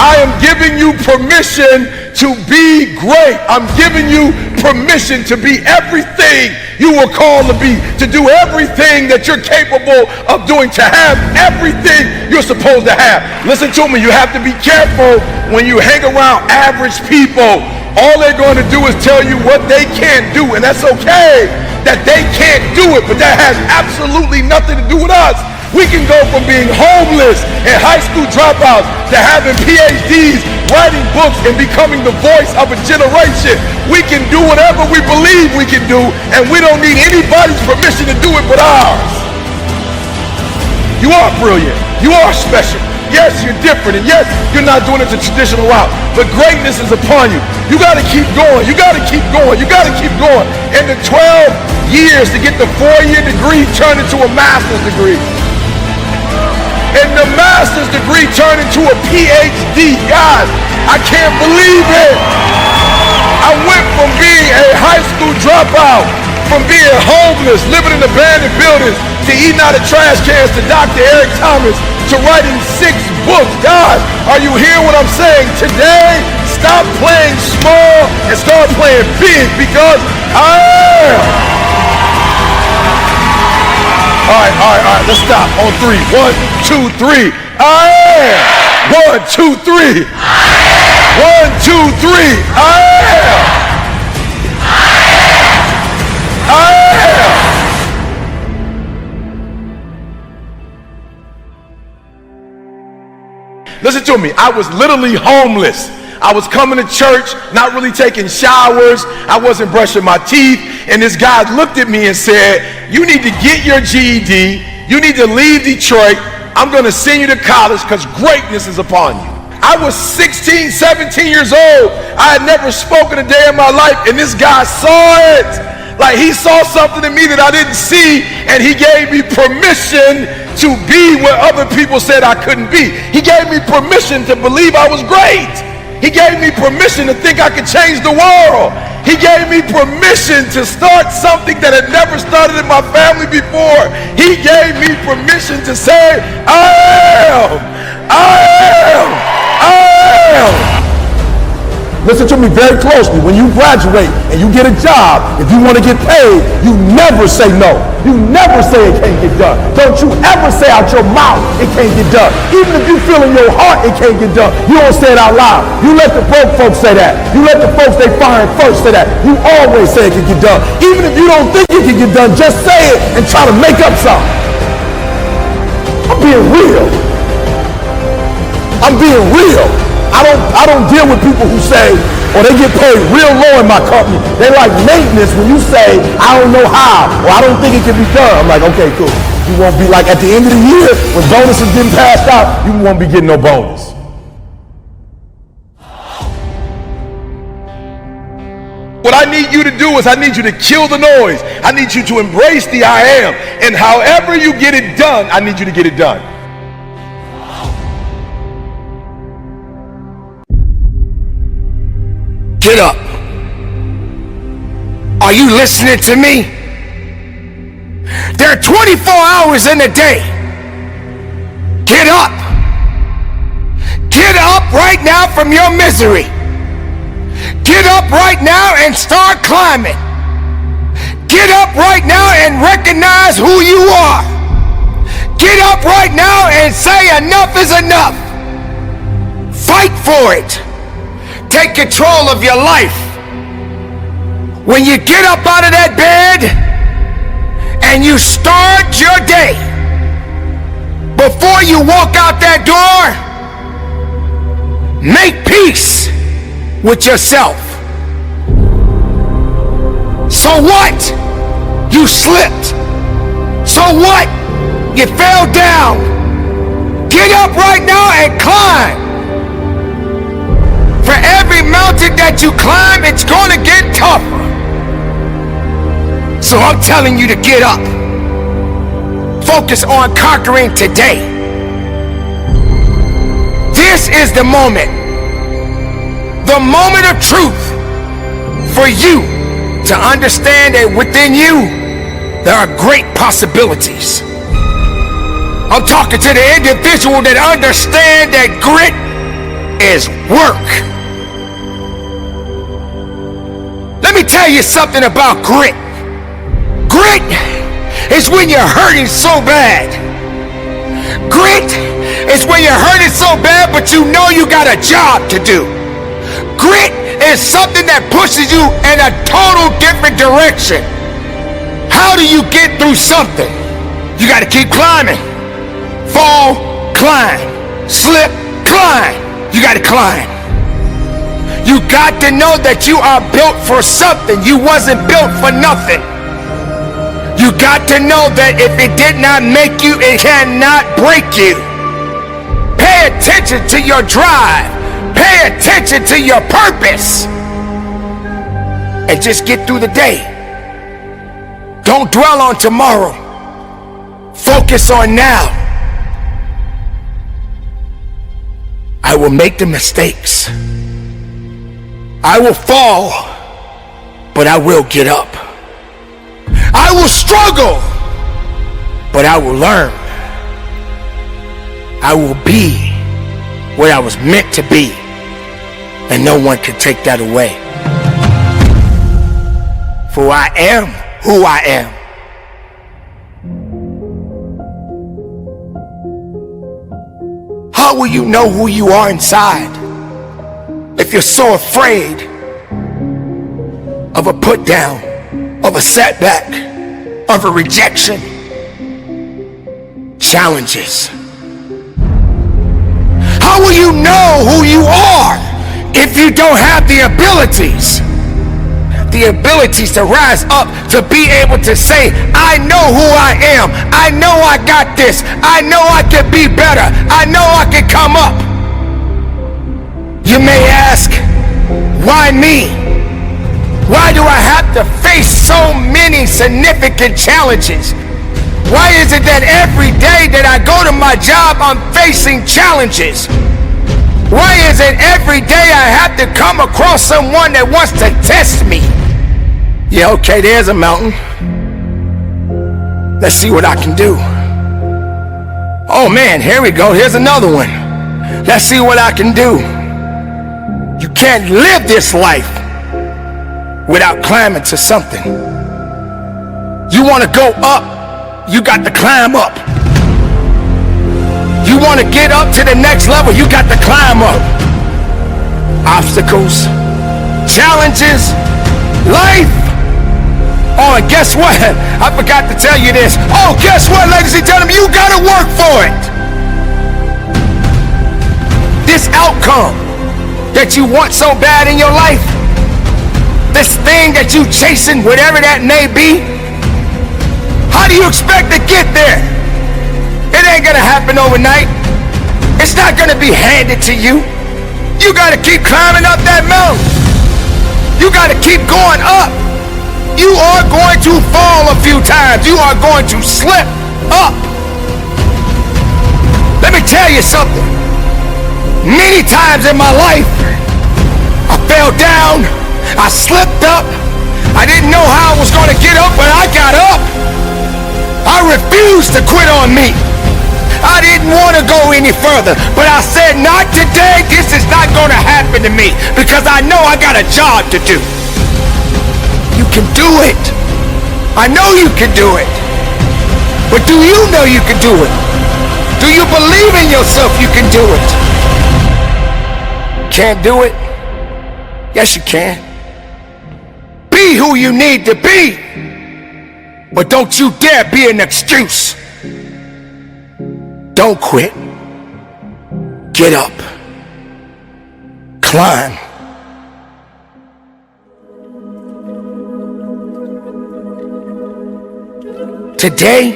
I am giving you permission to be great. I'm giving you permission to be everything you were called to be, to do everything that you're capable of doing, to have everything you're supposed to have. Listen to me, you have to be careful when you hang around average people. All they're going to do is tell you what they can't do, and that's okay that they can't do it, but that has absolutely nothing to do with us. We can go from being homeless and high school dropouts to having PhDs, writing books, and becoming the voice of a generation. We can do whatever we believe we can do, and we don't need anybody's permission to do it but ours. You are brilliant. You are special. Yes, you're different, and yes, you're not doing it the traditional route, but greatness is upon you. You got to keep going. You got to keep going. You got to keep going. And the 12 years to get the 4-year degree turned into a master's degree. And the master's degree turned into a PhD. God, I can't believe it. I went from being a high school dropout, from being homeless, living in abandoned buildings, to eating out of trash cans, to Dr. Eric Thomas, to writing 6 books. God, are you hearing what I'm saying? Today, stop playing small and start playing big, because I am. All right, let's stop on 3. 1, 2, 3. I am. 1, 2, 3. 1, 2, 3. I am. Listen to me, I was literally homeless. I was coming to church, not really taking showers. I wasn't brushing my teeth. And this guy looked at me and said, you need to get your GED. You need to leave Detroit. I'm going to send you to college because greatness is upon you. I was 16, 17 years old. I had never spoken a day in my life. And this guy saw it. Like he saw something in me that I didn't see. And he gave me permission to be where other people said I couldn't be. He gave me permission to believe I was great. He gave me permission to think I could change the world. He gave me permission to start something that had never started in my family before. He gave me permission to say, I am. Listen to me very closely. When you graduate and you get a job, if you want to get paid, you never say no. You never say it can't get done. Don't you ever say out your mouth it can't get done. Even if you feel in your heart it can't get done, you don't say it out loud. You let the broke folks say that. You let the folks they firing first say that. You always say it can get done. Even if you don't think it can get done, just say it and try to make up something. I'm being real. I'm being real. I don't deal with people who say, or they get paid real low in my company. They like maintenance when you say, I don't know how, or I don't think it can be done. I'm like, okay, cool. You won't be like, at the end of the year, when bonuses getting passed out, you won't be getting no bonus. What I need you to do is I need you to kill the noise. I need you to embrace the I am. And however you get it done, I need you to get it done. Get up. Are you listening to me? There are 24 hours in the day. Get up. Get up right now from your misery. Get up right now and start climbing. Get up right now and recognize who you are. Get up right now and say enough is enough. Fight for it. Take control of your life. When you get up out of that bed and you start your day, before you walk out that door, make peace with yourself. So what? You slipped. So what? You fell down. Get up right now and climb. For every mountain that you climb, it's gonna get tougher. So I'm telling you to get up. Focus on conquering today. This is the moment. The moment of truth for you to understand that within you, there are great possibilities. I'm talking to the individual that understands that grit is work. Let me tell you something about grit. Grit is when you're hurting so bad. Grit is when you're hurting so bad, but you know you got a job to do. Grit is something that pushes you in a total different direction. How do you get through something? You got to keep climbing. Fall, climb. Slip, climb. You got to climb. You got to know that you are built for something. You wasn't built for nothing. You got to know that if it did not make you, it cannot break you. Pay attention to your drive. Pay attention to your purpose. And just get through the day. Don't dwell on tomorrow. Focus on now. I will make the mistakes. I will fall, but I will get up. I will struggle, but I will learn. I will be what I was meant to be, and no one can take that away. For I am who I am. How will you know who you are inside if you're so afraid of a put down, of a setback, of a rejection? Challenges. How will you know who you are if you don't have the abilities? The abilities to rise up, to be able to say, I know who I am. I know I got this. I know I can be better. I know I can come up. You may ask, why me? Why do I have to face so many significant challenges? Why is it that every day that I go to my job, I'm facing challenges? Why is it every day I have to come across someone that wants to test me? Yeah, okay, there's a mountain. Let's see what I can do. Oh man, here we go. Here's another one. Let's see what I can do. You can't live this life without climbing to something. You want to go up, you got to climb up. You want to get up to the next level, you got to climb up. Obstacles, challenges, life. Oh, and guess what? I forgot to tell you this. Oh, guess what, ladies and gentlemen? You got to work for it. This outcome that you want so bad in your life, this thing that you chasing, whatever that may be, how do you expect to get there? It ain't gonna happen overnight. It's not gonna be handed to you. You gotta keep climbing up that mountain. You gotta keep going up. You are going to fall a few times. You are going to slip up. Let me tell you something. Many times in my life, I fell down, I slipped up, I didn't know how I was going to get up, but I got up. I refused to quit on me. I didn't want to go any further, but I said, not today. This is not going to happen to me because I know I got a job to do. You can do it. I know you can do it. But do you know you can do it? Do you believe in yourself you can do it? Can't do it? Yes, you can. Be who you need to be. But don't you dare be an excuse. Don't quit. Get up. Climb. Today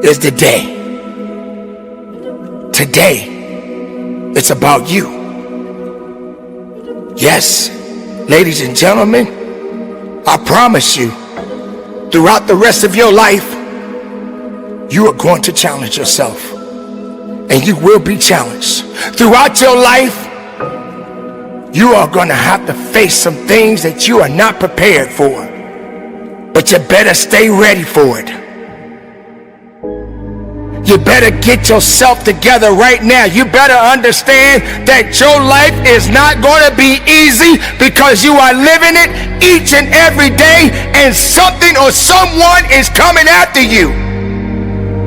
is the day. Today, it's about you. Yes, ladies and gentlemen, I promise you, throughout the rest of your life, you are going to challenge yourself. And you will be challenged. Throughout your life, you are going to have to face some things that you are not prepared for. But you better stay ready for it. You better get yourself together right now. You better understand that your life is not going to be easy because you are living it each and every day and something or someone is coming after you.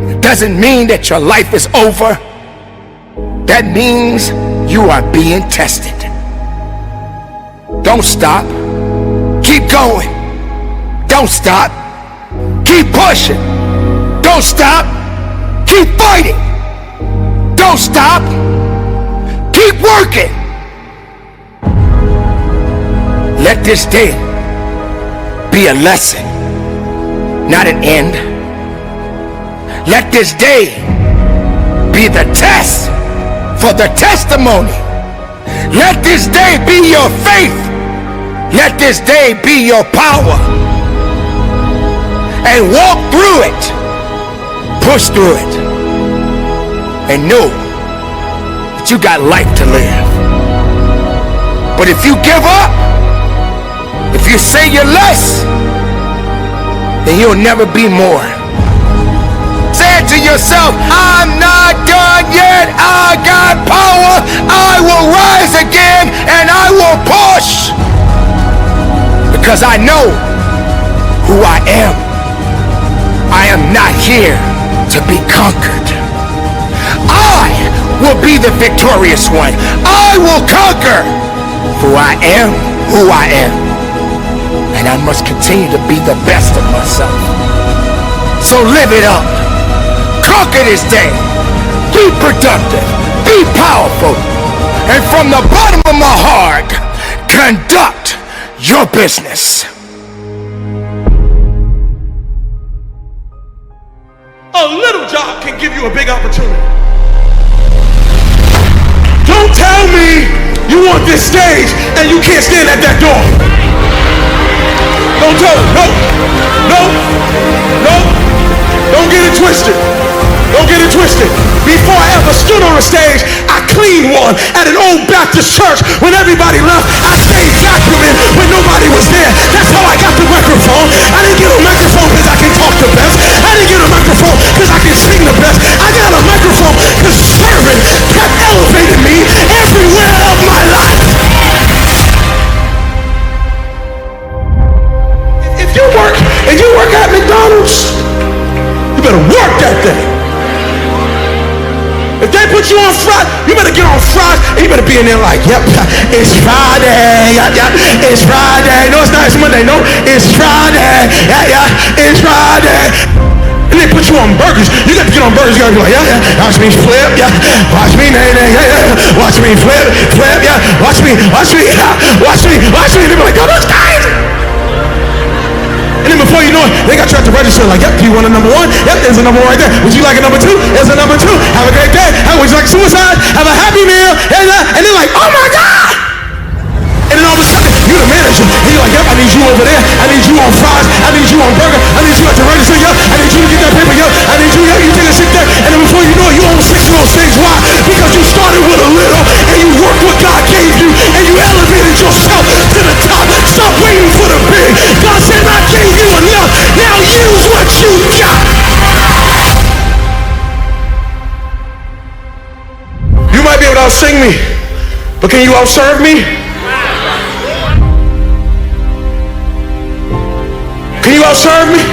It doesn't mean that your life is over. That means you are being tested. Don't stop. Keep going. Don't stop. Keep pushing. Don't stop. Keep fighting. Don't stop. Keep working. Let this day be a lesson, not an end. Let this day be the test for the testimony. Let this day be your faith. Let this day be your power. And walk through it. Push through it. And know that you got life to live. But if you give up, if you say you're less, then you'll never be more. Say it to yourself, I'm not done yet. I got power. I will rise again and I will push. Because I know who I am. I am not here to be conquered. I will be the victorious one. I will conquer. For I am who I am. And I must continue to be the best of myself. So live it up. Conquer this day. Be productive. Be powerful. And from the bottom of my heart, conduct your business. A little job can give you a big opportunity. Don't tell me you want this stage and you can't stand at that door. Don't tell me. No. Don't get it twisted. Don't get it twisted. Before I ever stood on a stage, I cleaned one at an old Baptist church. When everybody left, I stayed vacuuming when nobody was there. That's how I got the microphone. I didn't get a microphone because I can talk the best. I didn't get a microphone because I can sing the best. I got a microphone because serving kept elevating me everywhere of my life. If you work at McDonald's, you better work that thing. If they put you on Friday, you better get on Friday and you better be in there like, yep, it's Friday, it's Friday. No, it's not, it's Monday, no, it's Friday, it's Friday. And they put you on on burgers. You got to get on burgers. You got to be like, yeah, yeah. Watch me flip, yeah. Watch me, yeah, yeah. Watch me flip, yeah. Watch me, yeah. Watch me. And they be like, oh, that's crazy. And then before you know it, they got you at the register like, yep, do you want a number one? Yep, there's a number one right there. Would you like a number two? There's a number two. Have a great day. Would you like suicide? Have a happy meal. And they're like, oh my God. And then all of a sudden, you're the manager. And you're like, yep, I need you over there. I need you on fries. I need you on burger. I need you at the register. Yep, I need you to get that paper. Yep, I need you. Yep, you take a seat there. And then before you know it, you own 6 on stage. Why? Because you started with a little and you worked what God gave you and you elevated yourself to the top. Stop waiting for the big. God said, I gave you enough. Now use what you got. You might be able to outsing me, but can you outserve me? Can you outserve me?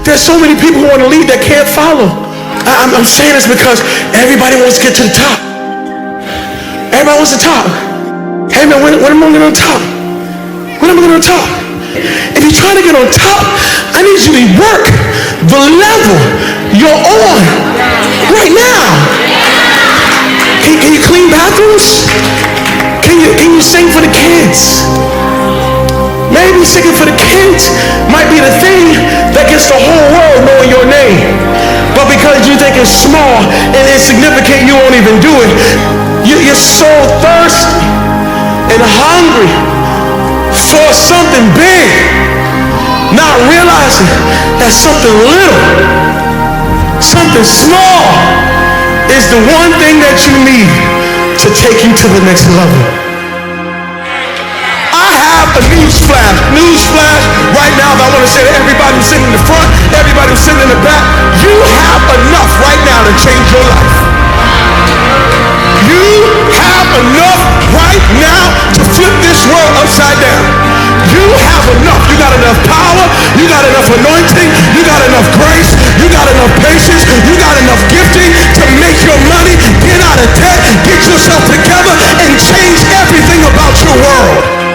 There's so many people who want to lead that can't follow. I'm saying this because everybody wants to get to the top. Everybody wants to top. Hey man, when am I going to get on top? When am I going to get on top? If you're trying to get on top, I need you to work the level you're on right now. Can you clean bathrooms? Can you sing for the kids? Maybe singing for the kids might be the thing that gets the whole world knowing your name. But because you think it's small and insignificant, you won't even do it. You're so thirsty and hungry for something big, not realizing that something little, something small is the one thing that you need to take you to the next level. A newsflash right now. I want to say to everybody who's sitting in the front, everybody who's sitting in the back, you have enough right now to change your life. You have enough right now to flip this world upside down. You have enough. You got enough power. You got enough anointing. You got enough grace. You got enough patience. You got enough gifting to make your money, get out of debt, get yourself together, and change everything about your world.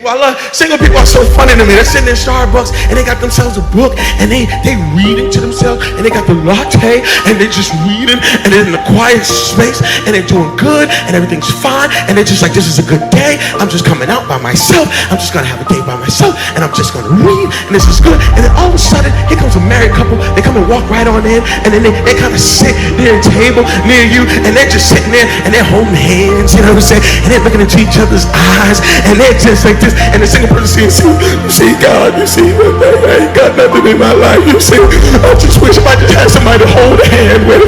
I love single people are so funny to me. They're sitting in Starbucks and they got themselves a book and they reading to themselves and they got the latte and they're just reading and they're in a quiet space and they're doing good and everything's fine and they're just like, this is a good day. I'm just coming out by myself. I'm just gonna have a day by myself and I'm just gonna read and this is good. And then all of a sudden, here comes a married couple. They come and walk right on in and then they kind of sit near a table near you and they're just sitting there and they're holding hands, you know what I'm saying? And they're looking into each other's eyes and they're just like this. And the single person says, you see God, you see, I ain't got nothing in my life. You see, I just wish if I just had somebody to hold a hand with.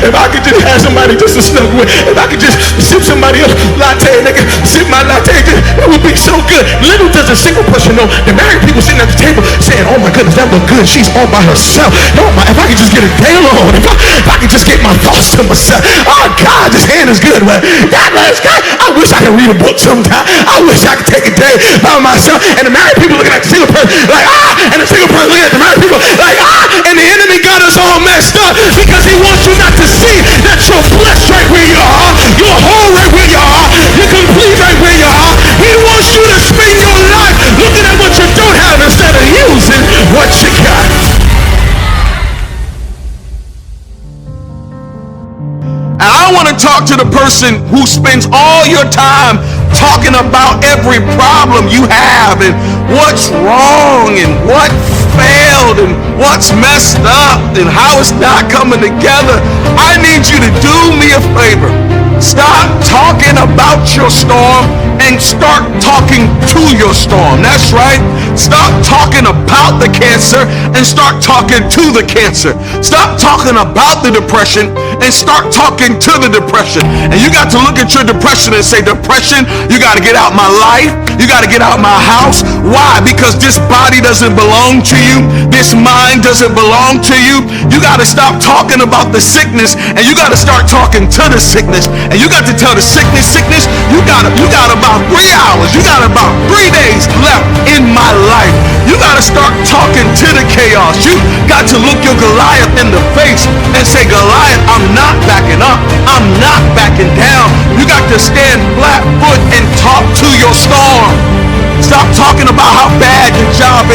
If I could just have somebody just to snuggle with. If I could just sip somebody else's latte and they could sip my latte, it would be so good. Little does a single person know, the married people sitting at the table saying, oh my goodness, that look good. She's all by herself. No, if I could just get a day alone, if I could just get my thoughts to myself. Oh God, this hand is good. But that last guy, I wish I could read a book sometime. I wish I could take a day by myself. And the married people looking at the single person like, and the single person looking at the married people like, and the enemy got us all messed up because he wants you not to see that you're blessed right where you are, you're whole right where you are, you're complete right where you are. He wants you to spend your life looking at what you don't have instead of using what you got. And I want to talk to the person who spends all your time talking about every problem you have and what's wrong and what failed and what's messed up and how it's not coming together. I need you to do me a favor. Stop talking about your storm and start talking to your storm. That's right. Stop talking about the cancer and start talking to the cancer. Stop talking about the depression and start talking to the depression. And you got to look at your depression and say, depression, you got to get out my life. You got to get out my house. Why? Because this body doesn't belong to you. This mind doesn't belong to you. You got to stop talking about the sickness and you got to start talking to the sickness. And you got to tell the sickness, you got about 3 hours. You got about 3 days left in my life. You got to start talking to the chaos. You got to look your Goliath in the face and say, Goliath, I'm not backing up. I'm not backing down. You got to stand flat foot and talk to your storm. Stop talking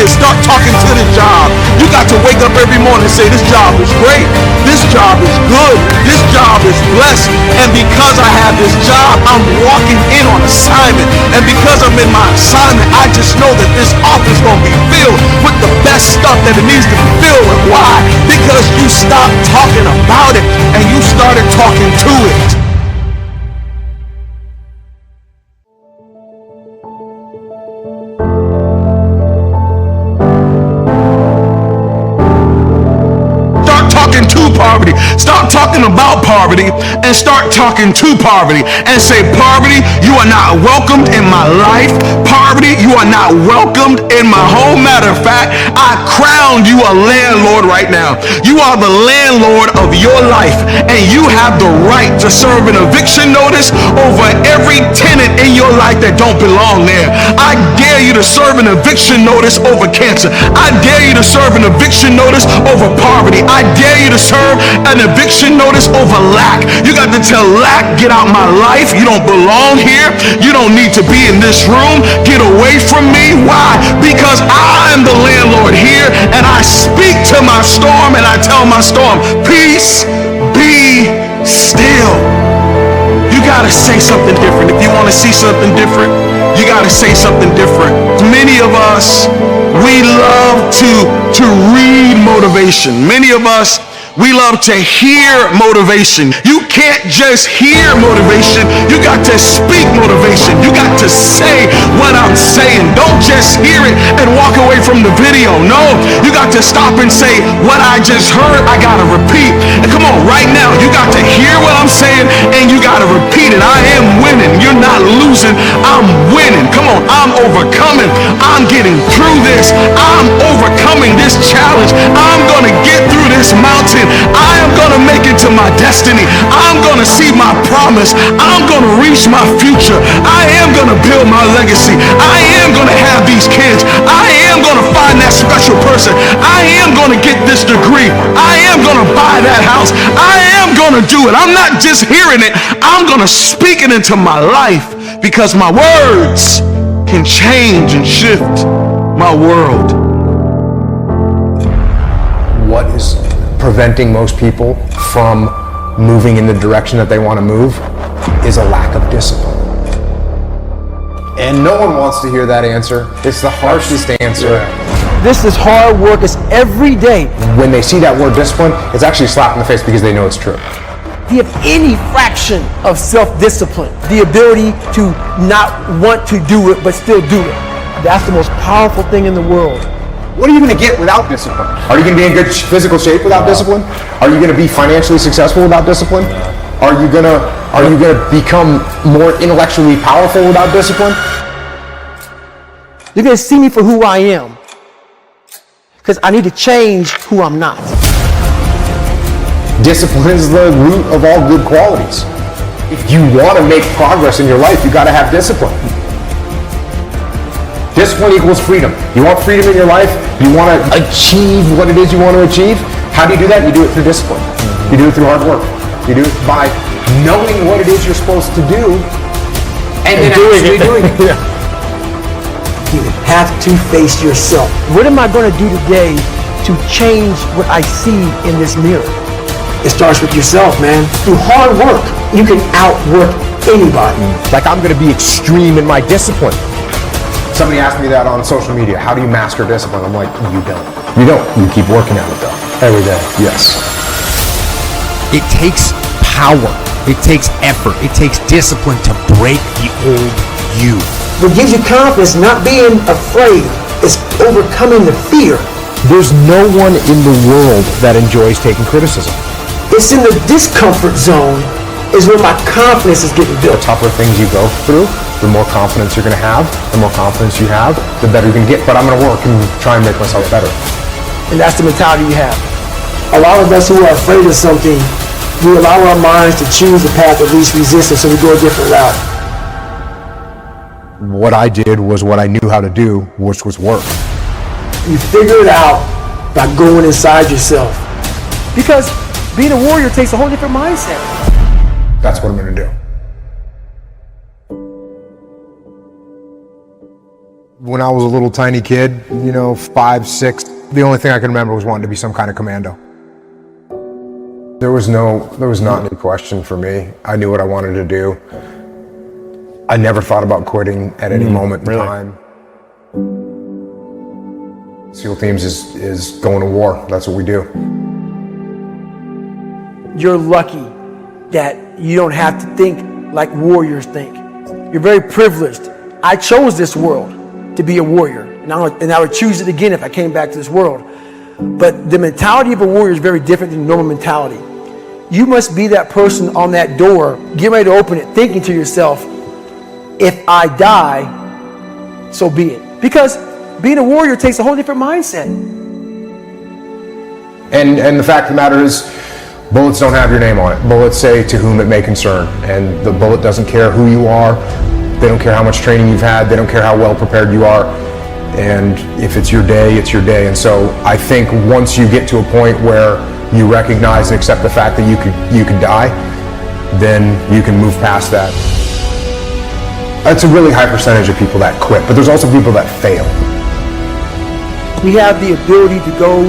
is start talking to the job. You got to wake up every morning and say, this job is great. This job is good. This job is blessed. And because I have this job, I'm walking in on assignment. And because I'm in my assignment, I just know that this office is going to be filled with the best stuff that it needs to be filled with. Why? Because you stopped talking about it and you started talking to it. Poverty. Stop talking about poverty and start talking to poverty and say, poverty, you are not welcomed in my life. Poverty, you are not welcomed in my home. Matter of fact, I crowned you a landlord right now. You are the landlord of your life, and you have the right to serve an eviction notice over every tenant in your life that don't belong there. I dare you to serve an eviction notice over cancer. I dare you to serve an eviction notice over poverty. I dare you to serve an eviction notice over lack. You got to tell lack, get out my life. You don't belong here. You don't need to be in this room. Get away from me. Why? Because I'm the landlord here, and I speak to my storm, and I tell my storm, peace, be still. You got to say something different. If you want to see something different, you got to say something different. Many of us, we love to read motivation. Many of us, we love to hear motivation. You can't just hear motivation. You got to speak motivation. You got to say what I'm saying. Don't just hear it and walk away from the video. No, you got to stop and say, what I just heard, I got to repeat. And come on, right now, you got to hear what I'm saying and you got to repeat it. I am winning. You're not losing. I'm winning. Come on, I'm overcoming. I'm getting through this. I'm overcoming this challenge. I'm going to get through this mountain. I am going to make it to my destiny. I'm going to see my promise. I'm going to reach my future. I am going to build my legacy. I am going to have these kids. I am going to find that special person. I am going to get this degree. I am going to buy that house. I am going to do it. I'm not just hearing it. I'm going to speak it into my life because my words can change and shift my world. What is preventing most people from moving in the direction that they want to move is a lack of discipline. And no one wants to hear that answer. It's the harshest answer. This is hard work. It's every day. When they see that word discipline, it's actually a slap in the face because they know it's true. If you have any fraction of self-discipline, the ability to not want to do it but still do it, that's the most powerful thing in the world. What are you going to get without discipline? Are you going to be in good physical shape without discipline? Are you going to be financially successful without discipline? Are you going to become more intellectually powerful without discipline? You're going to see me for who I am, because I need to change who I'm not. Discipline is the root of all good qualities. If you want to make progress in your life, you got to have discipline. Discipline equals freedom. You want freedom in your life? You want to achieve what it is you want to achieve? How do you do that? You do it through discipline. You do it through hard work. You do it by knowing what it is you're supposed to do and then actually doing it. Yeah. You have to face yourself. What am I going to do today to change what I see in this mirror? It starts with yourself, man. Through hard work, you can outwork anybody. Like, I'm going to be extreme in my discipline. Somebody asked me that on social media. How do you master discipline? I'm like, you don't. You don't. You keep working at it though. Every day. Yes. It takes power. It takes effort. It takes discipline to break the old you. What gives you confidence, not being afraid, is overcoming the fear. There's no one in the world that enjoys taking criticism. It's in the discomfort zone is where my confidence is getting built. The tougher things you go through, the more confidence you're going to have. The more confidence you have, the better you're going to get. But I'm going to work and try and make myself better. And that's the mentality you have. A lot of us who are afraid of something, we allow our minds to choose the path of least resistance, so we go a different route. What I did was what I knew how to do, which was work. You figure it out by going inside yourself. Because being a warrior takes a whole different mindset. That's what I'm going to do. When I was a little tiny kid, 5, 6, the only thing I can remember was wanting to be some kind of commando. There was not any question for me. I knew what I wanted to do. I never thought about quitting at any moment in time. SEAL Teams is going to war. That's what we do. You're lucky that you don't have to think like warriors think. You're very privileged. I chose this world to be a warrior, and I would choose it again if I came back to this world. But the mentality of a warrior is very different than normal mentality. You must be that person on that door, get ready to open it, thinking to yourself, if I die, so be it. Because being a warrior takes a whole different mindset. And the fact of the matter is, bullets don't have your name on it. Bullets say to whom it may concern. And the bullet doesn't care who you are. They don't care how much training you've had. They don't care how well prepared you are. And if it's your day, it's your day. And so I think once you get to a point where you recognize and accept the fact that you could die, then you can move past that. That's a really high percentage of people that quit, but there's also people that fail. We have the ability to go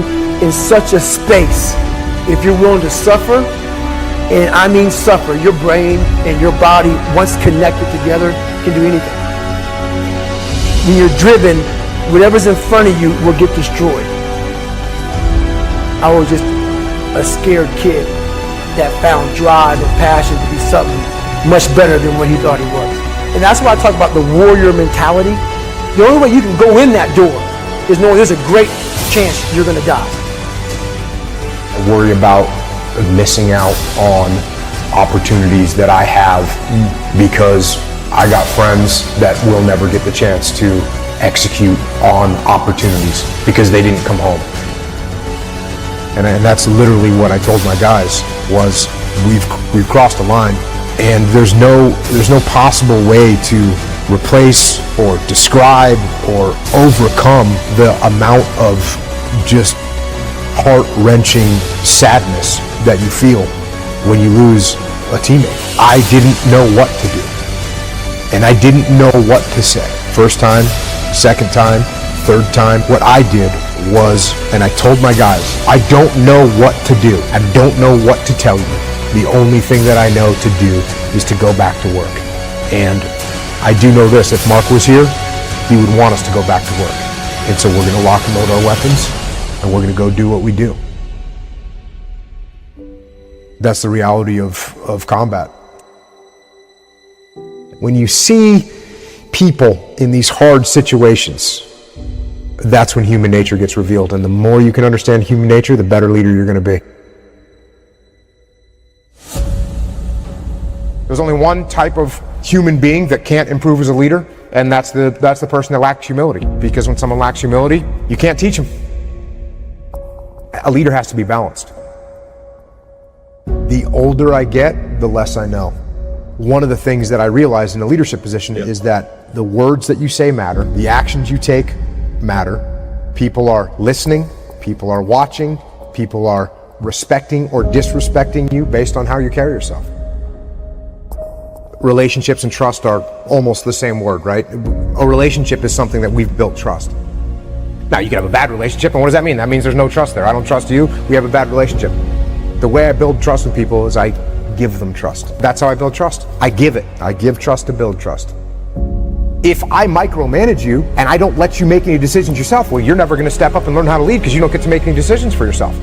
in such a space if you're willing to suffer, and I mean suffer. Your brain and your body, once connected together, can do anything. When you're driven, whatever's in front of you will get destroyed. I was just a scared kid that found drive and passion to be something much better than what he thought he was. And that's why I talk about the warrior mentality. The only way you can go in that door is knowing there's a great chance you're going to die. I worry about missing out on opportunities that I have because I got friends that will never get the chance to execute on opportunities because they didn't come home. And that's literally what I told my guys was we've crossed a line, and there's no possible way to replace or describe or overcome the amount of just heart-wrenching sadness that you feel when you lose a teammate. I didn't know what to do, and I didn't know what to say. First time, second time, third time, what I did was, and I told my guys, I don't know what to do. I don't know what to tell you. The only thing that I know to do is to go back to work. And I do know this, if Mark was here, he would want us to go back to work. And so we're gonna lock and load our weapons, and we're gonna go do what we do. That's the reality of combat. When you see people in these hard situations, that's when human nature gets revealed. And the more you can understand human nature, the better leader you're going to be. There's only one type of human being that can't improve as a leader, and that's the person that lacks humility. Because when someone lacks humility, you can't teach them. A leader has to be balanced. The older I get, the less I know. One of the things that I realized in a leadership position is that the words that you say matter, the actions you take matter. People are listening, people are watching, people are respecting or disrespecting you based on how you carry yourself. Relationships and trust are almost the same word, right? A relationship is something that we've built trust. Now, you can have a bad relationship, and what does that mean? That means there's no trust there. I don't trust you, we have a bad relationship. The way I build trust with people is I give them trust. That's how I build trust. I give it. I give trust to build trust. If I micromanage you and I don't let you make any decisions yourself, well, you're never going to step up and learn how to lead because you don't get to make any decisions for yourself.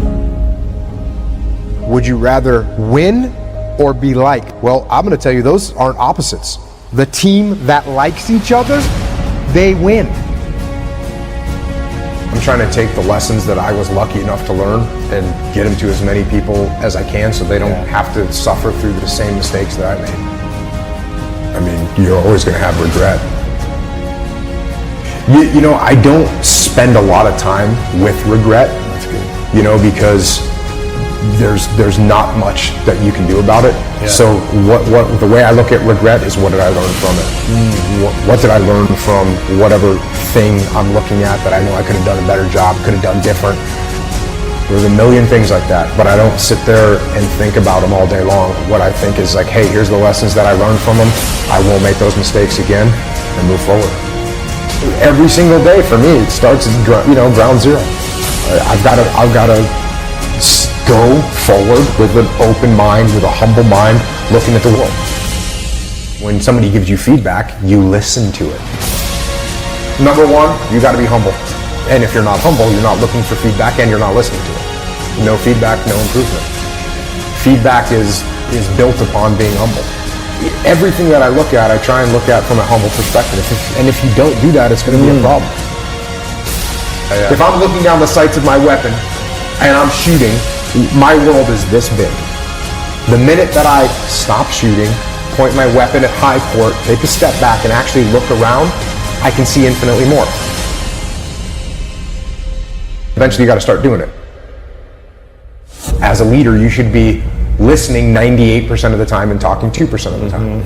Would you rather win or be liked? Well, I'm going to tell you, those aren't opposites. The team that likes each other, they win. I'm trying to take the lessons that I was lucky enough to learn and get them to as many people as I can so they don't have to suffer through the same mistakes that I made. I mean, you're always going to have regret. You know, I don't spend a lot of time with regret. That's good. You know, because there's not much that you can do about it. Yeah. So what the way I look at regret is, what did I learn from it? What did I learn from whatever thing I'm looking at that I know I could have done a better job, could have done different? There's a million things like that, but I don't sit there and think about them all day long. What I think is like, hey, here's the lessons that I learned from them. I won't make those mistakes again and move forward. every single day for me, it starts at ground zero. I've got to go forward with an open mind, with a humble mind, looking at the world. When somebody gives you feedback, you listen to it. Number one, you got to be humble. And if you're not humble, you're not looking for feedback and you're not listening to it. No feedback, no improvement. Feedback is built upon being humble. Everything that I look at, I try and look at from a humble perspective. And if you don't do that, it's going to be a problem. If I'm looking down the sights of my weapon and I'm shooting, my world is this big. The minute that I stop shooting, point my weapon at high court, take a step back and actually look around, I can see infinitely more. Eventually you got to start doing it. As a leader, you should be listening 98% of the time and talking 2% of the time.